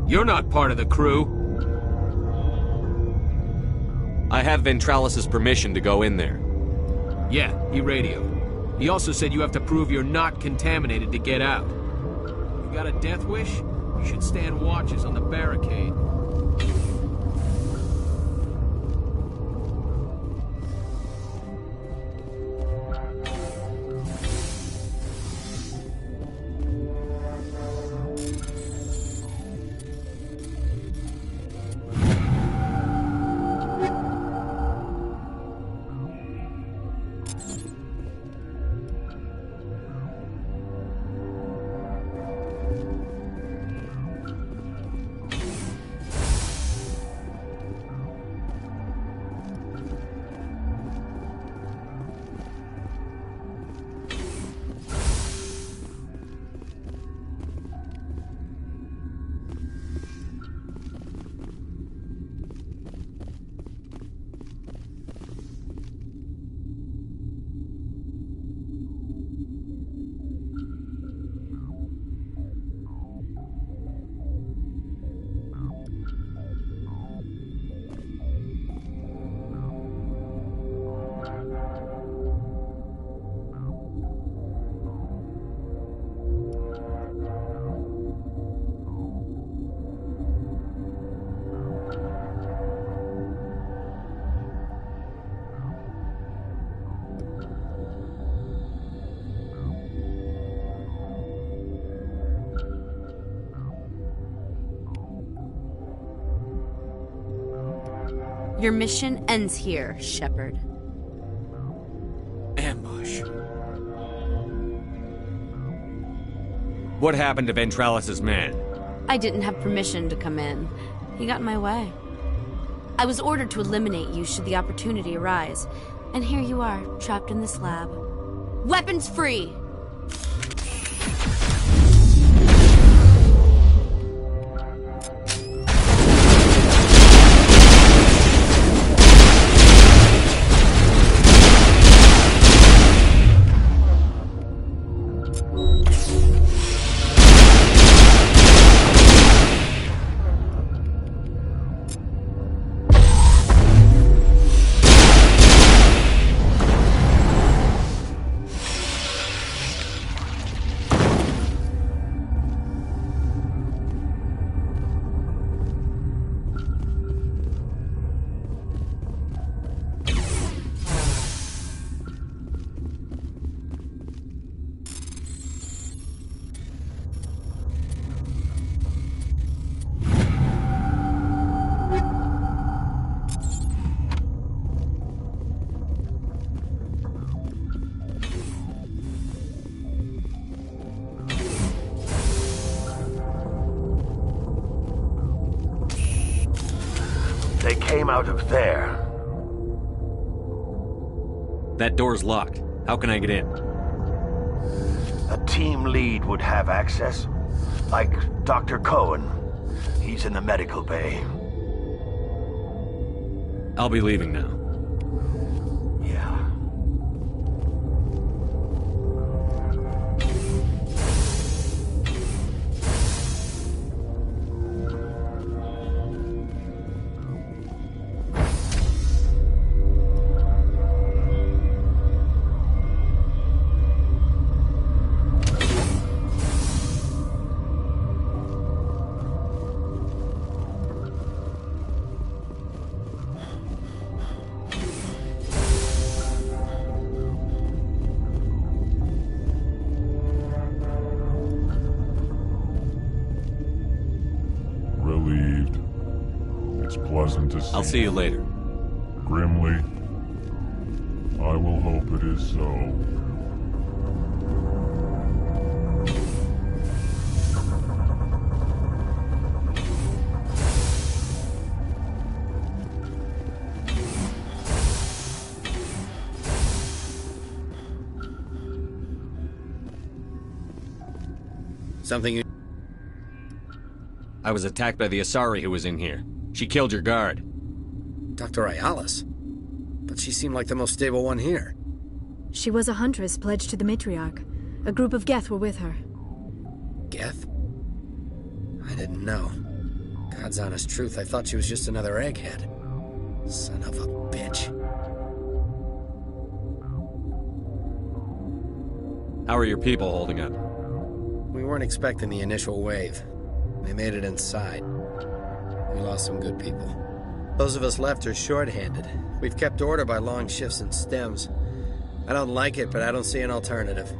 You're not part of the crew. I have Ventralis's permission to go in there. Yeah, he radioed. He also said you have to prove you're not contaminated to get out. You got a death wish? You should stand watches on the barricade. Your mission ends here, Shepard. Ambush. What happened to Ventralis' man? I didn't have permission to come in. He got in my way. I was ordered to eliminate you should the opportunity arise. And here you are, trapped in this lab. Weapons free! They came out of there. That door's locked. How can I get in? A team lead would have access. Like Dr. Cohen. He's in the medical bay. I'll be leaving now. Yeah. Relieved. It's pleasant to see. I'll see you later. Grimly, I will hope it is so. Something you... I was attacked by the Asari who was in here. She killed your guard. Dr. Ayalis? But she seemed like the most stable one here. She was a huntress pledged to the Matriarch. A group of Geth were with her. Geth? I didn't know. God's honest truth, I thought she was just another egghead. Son of a bitch. How are your people holding up? We weren't expecting the initial wave. They made it inside. We lost some good people. Those of us left are short-handed. We've kept order by long shifts and stems. I don't like it, but I don't see an alternative.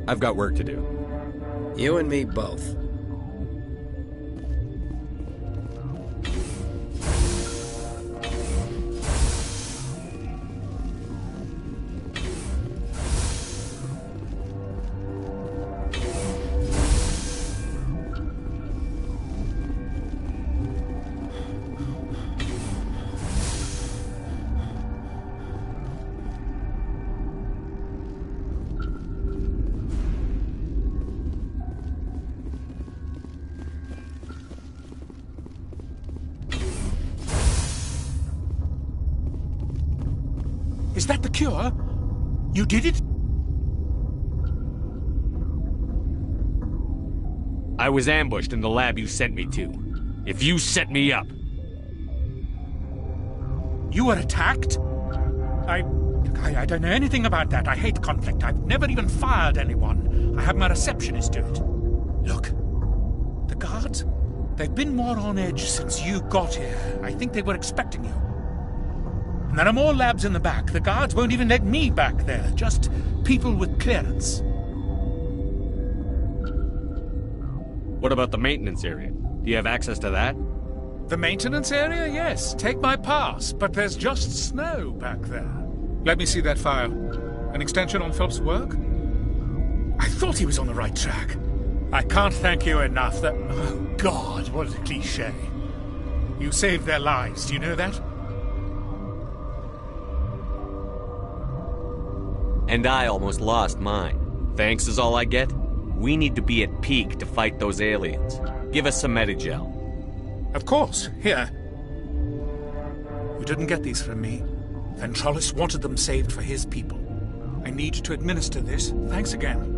I've got work to do. You and me both. Is that the cure? You did it? I was ambushed in the lab you sent me to. If you set me up... You were attacked? I don't know anything about that. I hate conflict. I've never even fired anyone. I have my receptionist do it. Look, the guards, they've been more on edge since you got here. I think they were expecting you. And there are more labs in the back. The guards won't even let me back there. Just people with clearance. What about the maintenance area? Do you have access to that? The maintenance area? Yes. Take my pass. But there's just snow back there. Let me see that file. An extension on Phelps' work? I thought he was on the right track. I can't thank you enough that... Oh, God, what a cliché. You saved their lives. Do you know that? And I almost lost mine. Thanks is all I get? We need to be at peak to fight those aliens. Give us some Medigel. Of course. Here. You didn't get these from me. Ventrollis wanted them saved for his people. I need to administer this. Thanks again.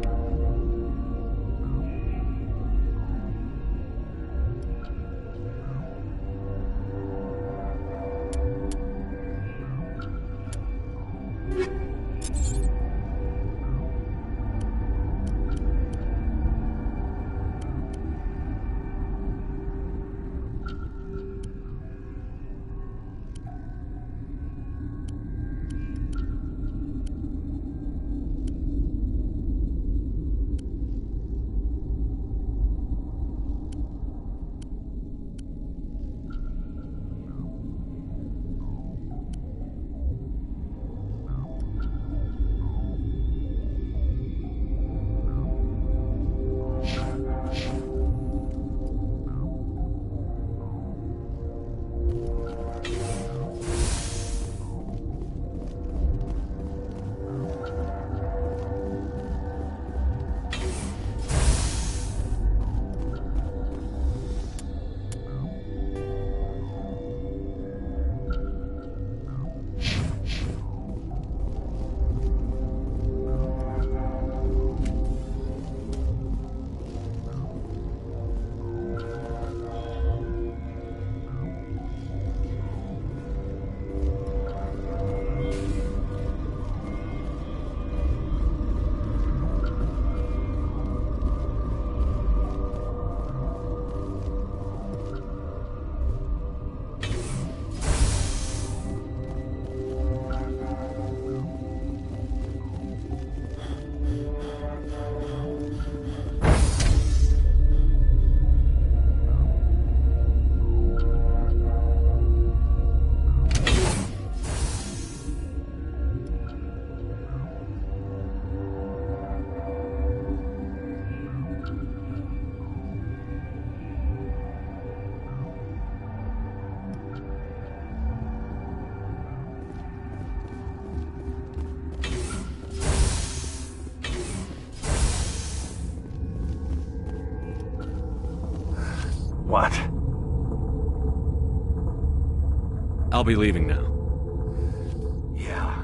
What? I'll be leaving now. Yeah.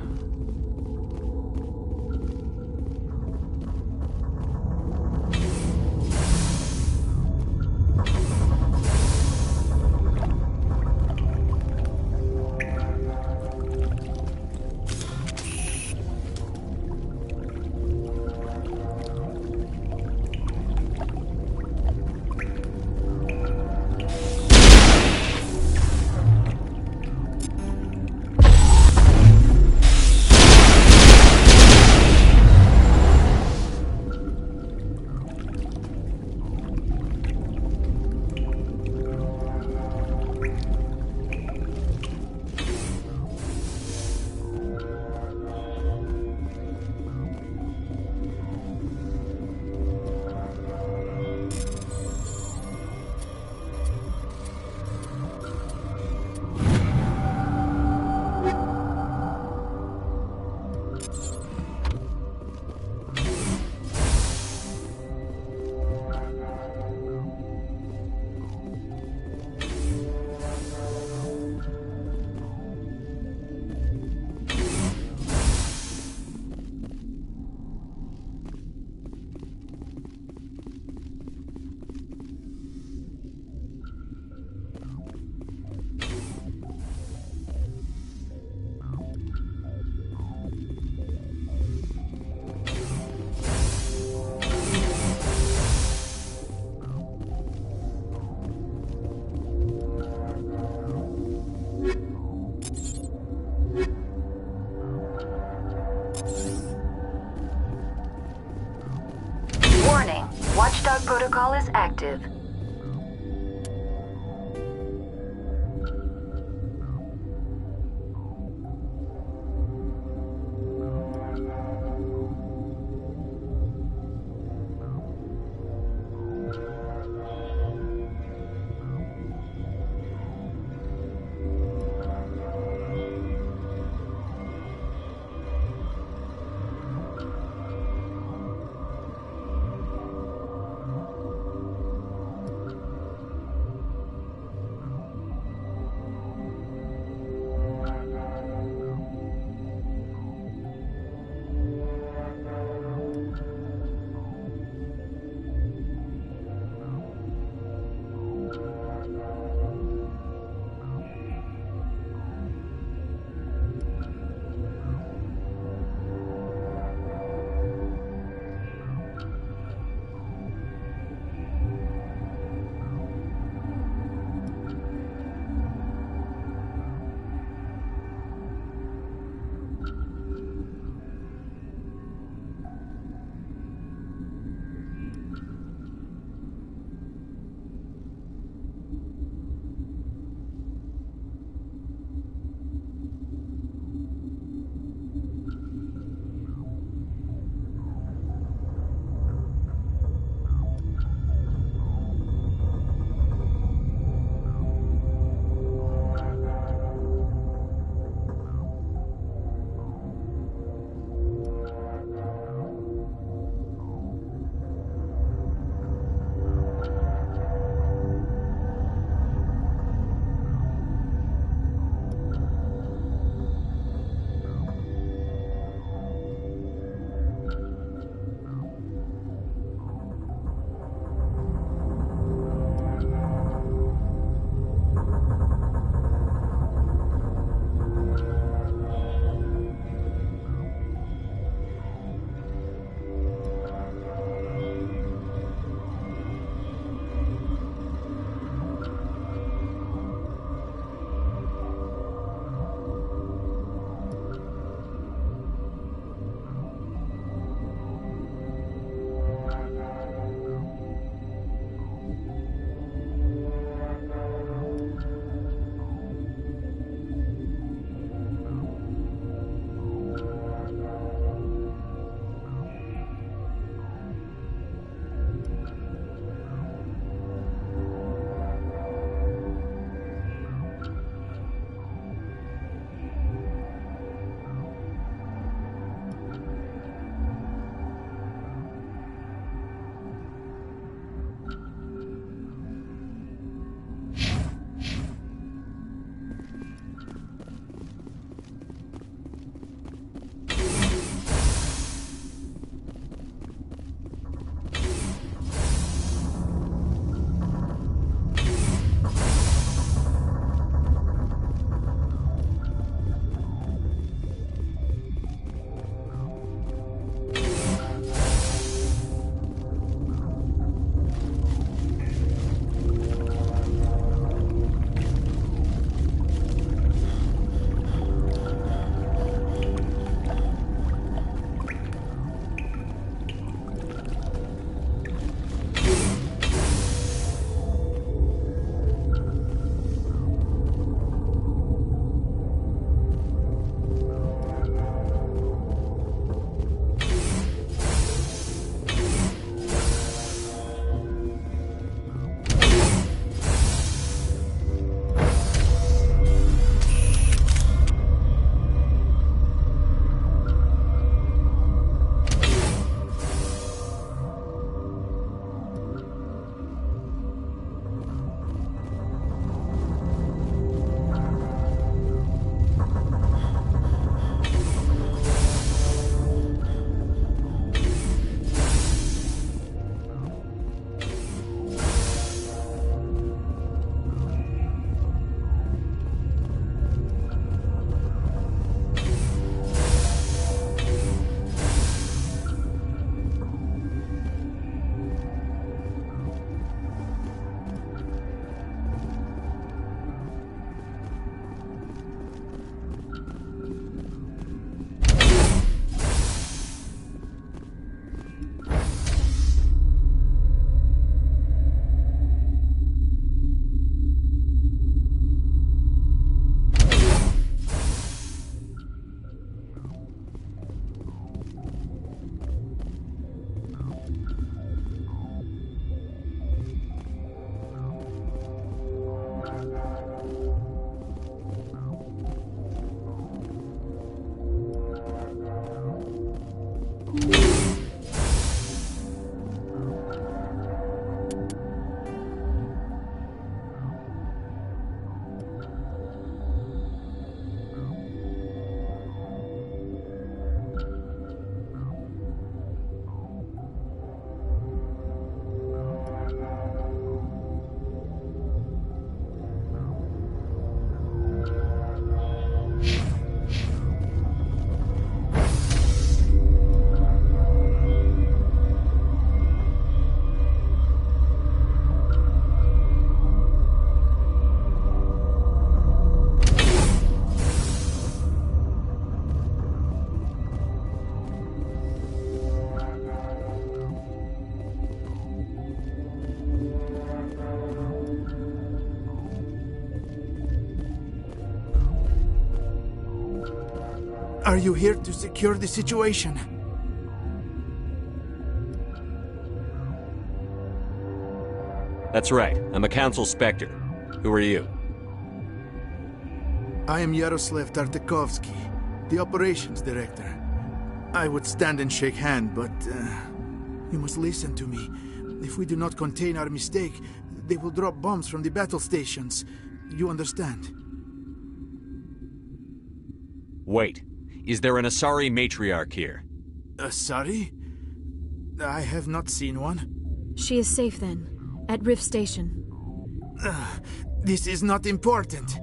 protocol is active. Are you here to secure the situation? That's right. I'm a Council Spectre. Who are you? I am Yaroslav Tartakovsky, the Operations Director. I would stand and shake hand, but you must listen to me. If we do not contain our mistake, they will drop bombs from the battle stations. You understand? Wait. Is there an Asari matriarch here? Asari? I have not seen one. She is safe then, at Rift Station. This is not important.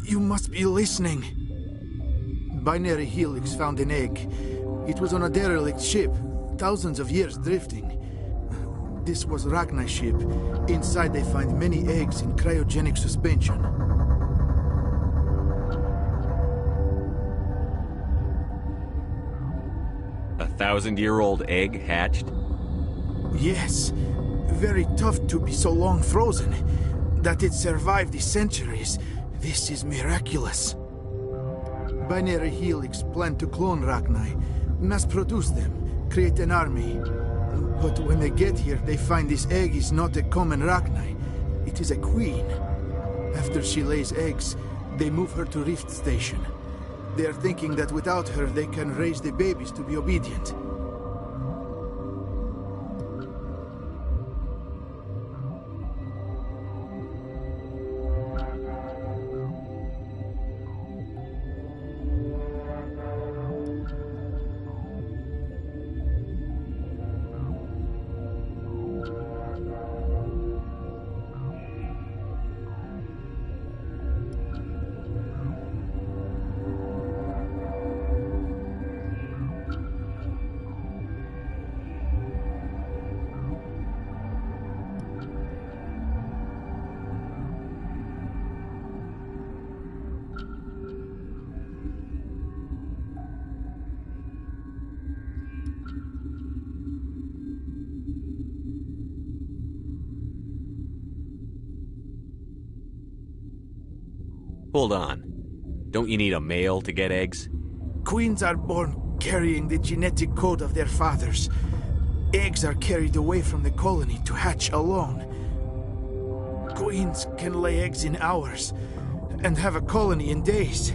You must be listening. Binary Helix found an egg. It was on a derelict ship, thousands of years drifting. This was Rachni's ship. Inside they find many eggs in cryogenic suspension. A 1,000-year-old egg hatched? Yes. Very tough to be so long frozen. That it survived the centuries. This is miraculous. Binary Helix planned to clone Rachni, mass-produce them, create an army. But when they get here, they find this egg is not a common Rachni. It is a queen. After she lays eggs, they move her to Rift Station. They are thinking that without her, they can raise the babies to be obedient. Hold on. Don't you need a male to get eggs? Queens are born carrying the genetic code of their fathers. Eggs are carried away from the colony to hatch alone. Queens can lay eggs in hours and have a colony in days.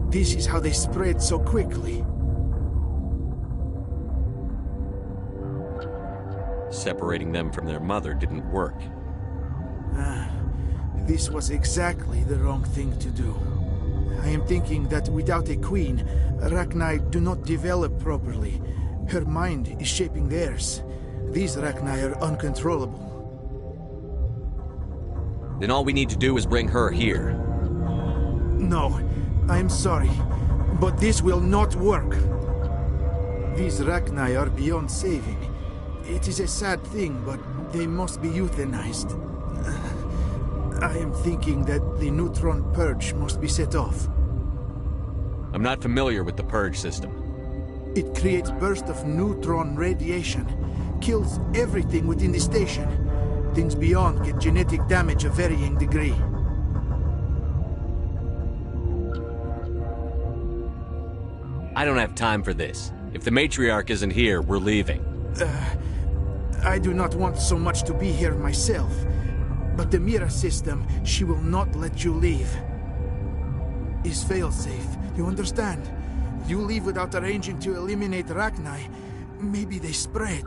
This is how they spread so quickly. Separating them from their mother didn't work. This was exactly the wrong thing to do. I am thinking that without a queen, Rachni do not develop properly. Her mind is shaping theirs. These Rachni are uncontrollable. Then all we need to do is bring her here. No, I am sorry, but this will not work. These Rachni are beyond saving. It is a sad thing, but they must be euthanized. I am thinking that the neutron purge must be set off. I'm not familiar with the purge system. It creates bursts of neutron radiation, kills everything within the station. Things beyond get genetic damage of varying degree. I don't have time for this. If the matriarch isn't here, we're leaving. I do not want so much to be here myself. But the Mira system, she will not let you leave. Is failsafe, you understand? You leave without arranging to eliminate Rachni, maybe they spread.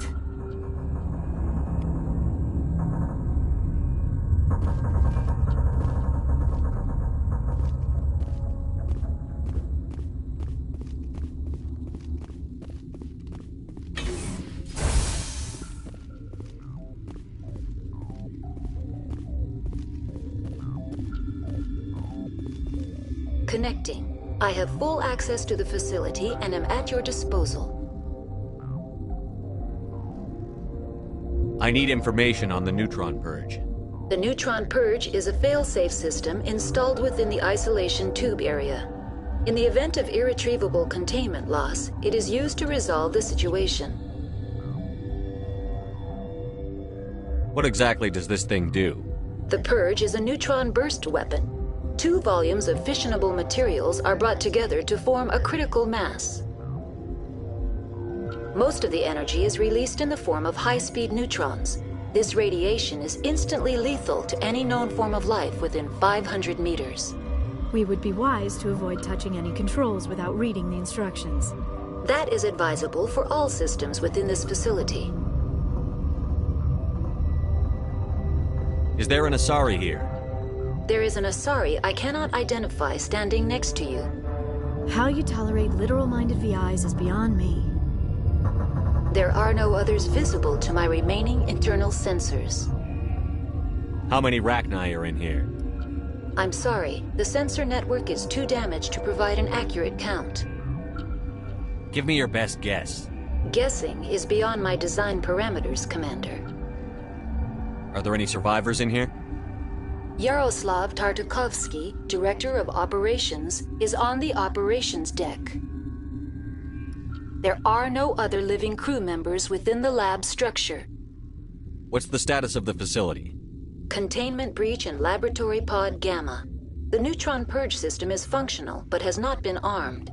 Connecting. I have full access to the facility and am at your disposal. I need information on the neutron purge. The neutron purge is a failsafe system installed within the isolation tube area. In the event of irretrievable containment loss, it is used to resolve the situation. What exactly does this thing do? The purge is a neutron burst weapon. 2 volumes of fissionable materials are brought together to form a critical mass. Most of the energy is released in the form of high-speed neutrons. This radiation is instantly lethal to any known form of life within 500 meters. We would be wise to avoid touching any controls without reading the instructions. That is advisable for all systems within this facility. Is there an Asari here? There is an Asari I cannot identify standing next to you. How you tolerate literal-minded VIs is beyond me. There are no others visible to my remaining internal sensors. How many Rachni are in here? I'm sorry, the sensor network is too damaged to provide an accurate count. Give me your best guess. Guessing is beyond my design parameters, Commander. Are there any survivors in here? Yaroslav Tartakovsky, Director of Operations, is on the operations deck. There are no other living crew members within the lab structure. What's the status of the facility? Containment breach in Laboratory Pod Gamma. The neutron purge system is functional, but has not been armed.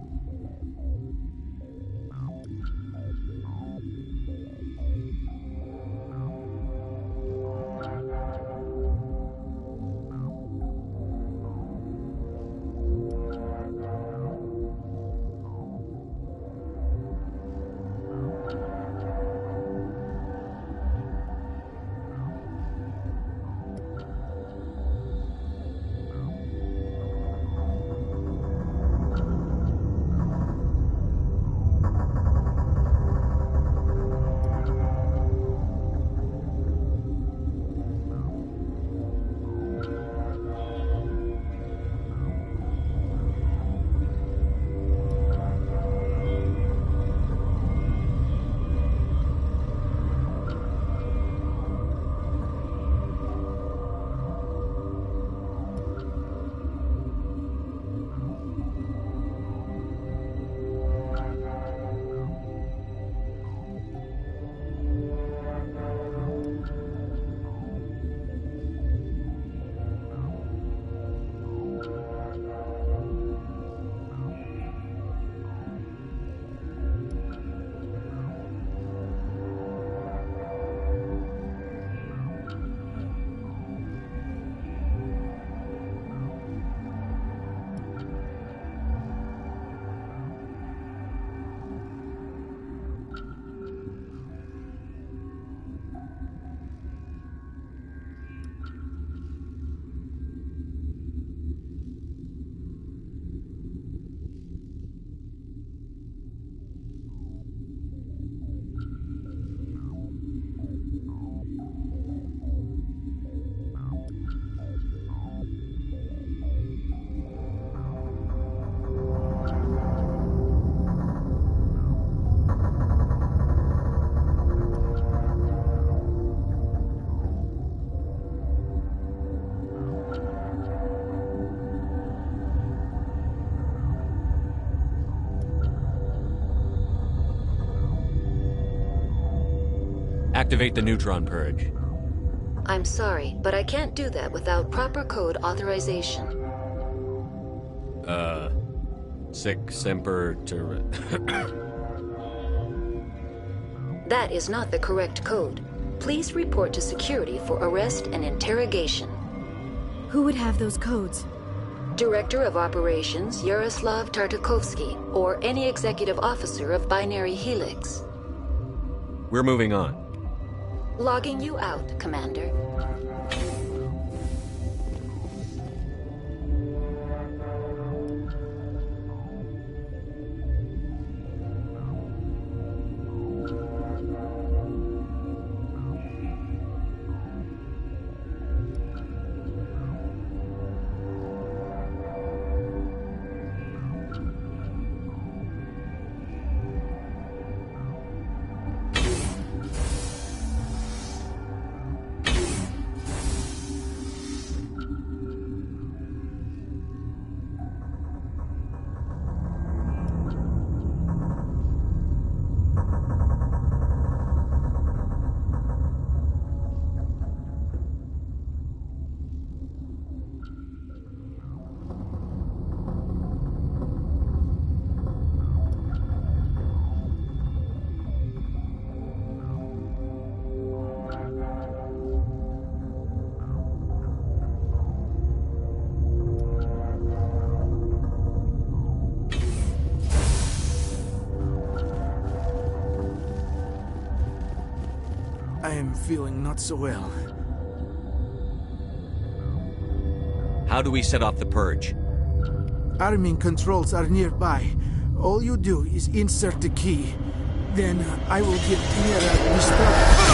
Activate the neutron purge. I'm sorry, but I can't do that without proper code authorization. Sic semper That is not the correct code. Please report to security for arrest and interrogation. Who would have those codes? Director of Operations Yaroslav Tartakovsky, or any executive officer of Binary Helix. We're moving on. Logging you out, Commander. I am feeling not so well. How do we set off the purge? Arming controls are nearby. All you do is insert the key. Then I will give Mira the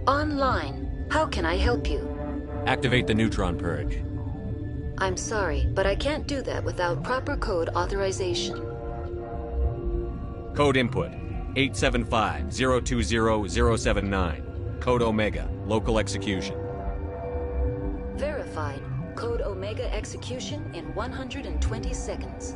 Online. How can I help you? Activate the neutron purge. I'm sorry, but I can't do that without proper code authorization. Code input 875-020-079. Code Omega. Local execution. Verified. Code Omega execution in 120 seconds.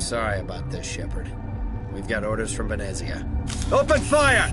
sorry about this, Shepard. We've got orders from Venezia. Open fire!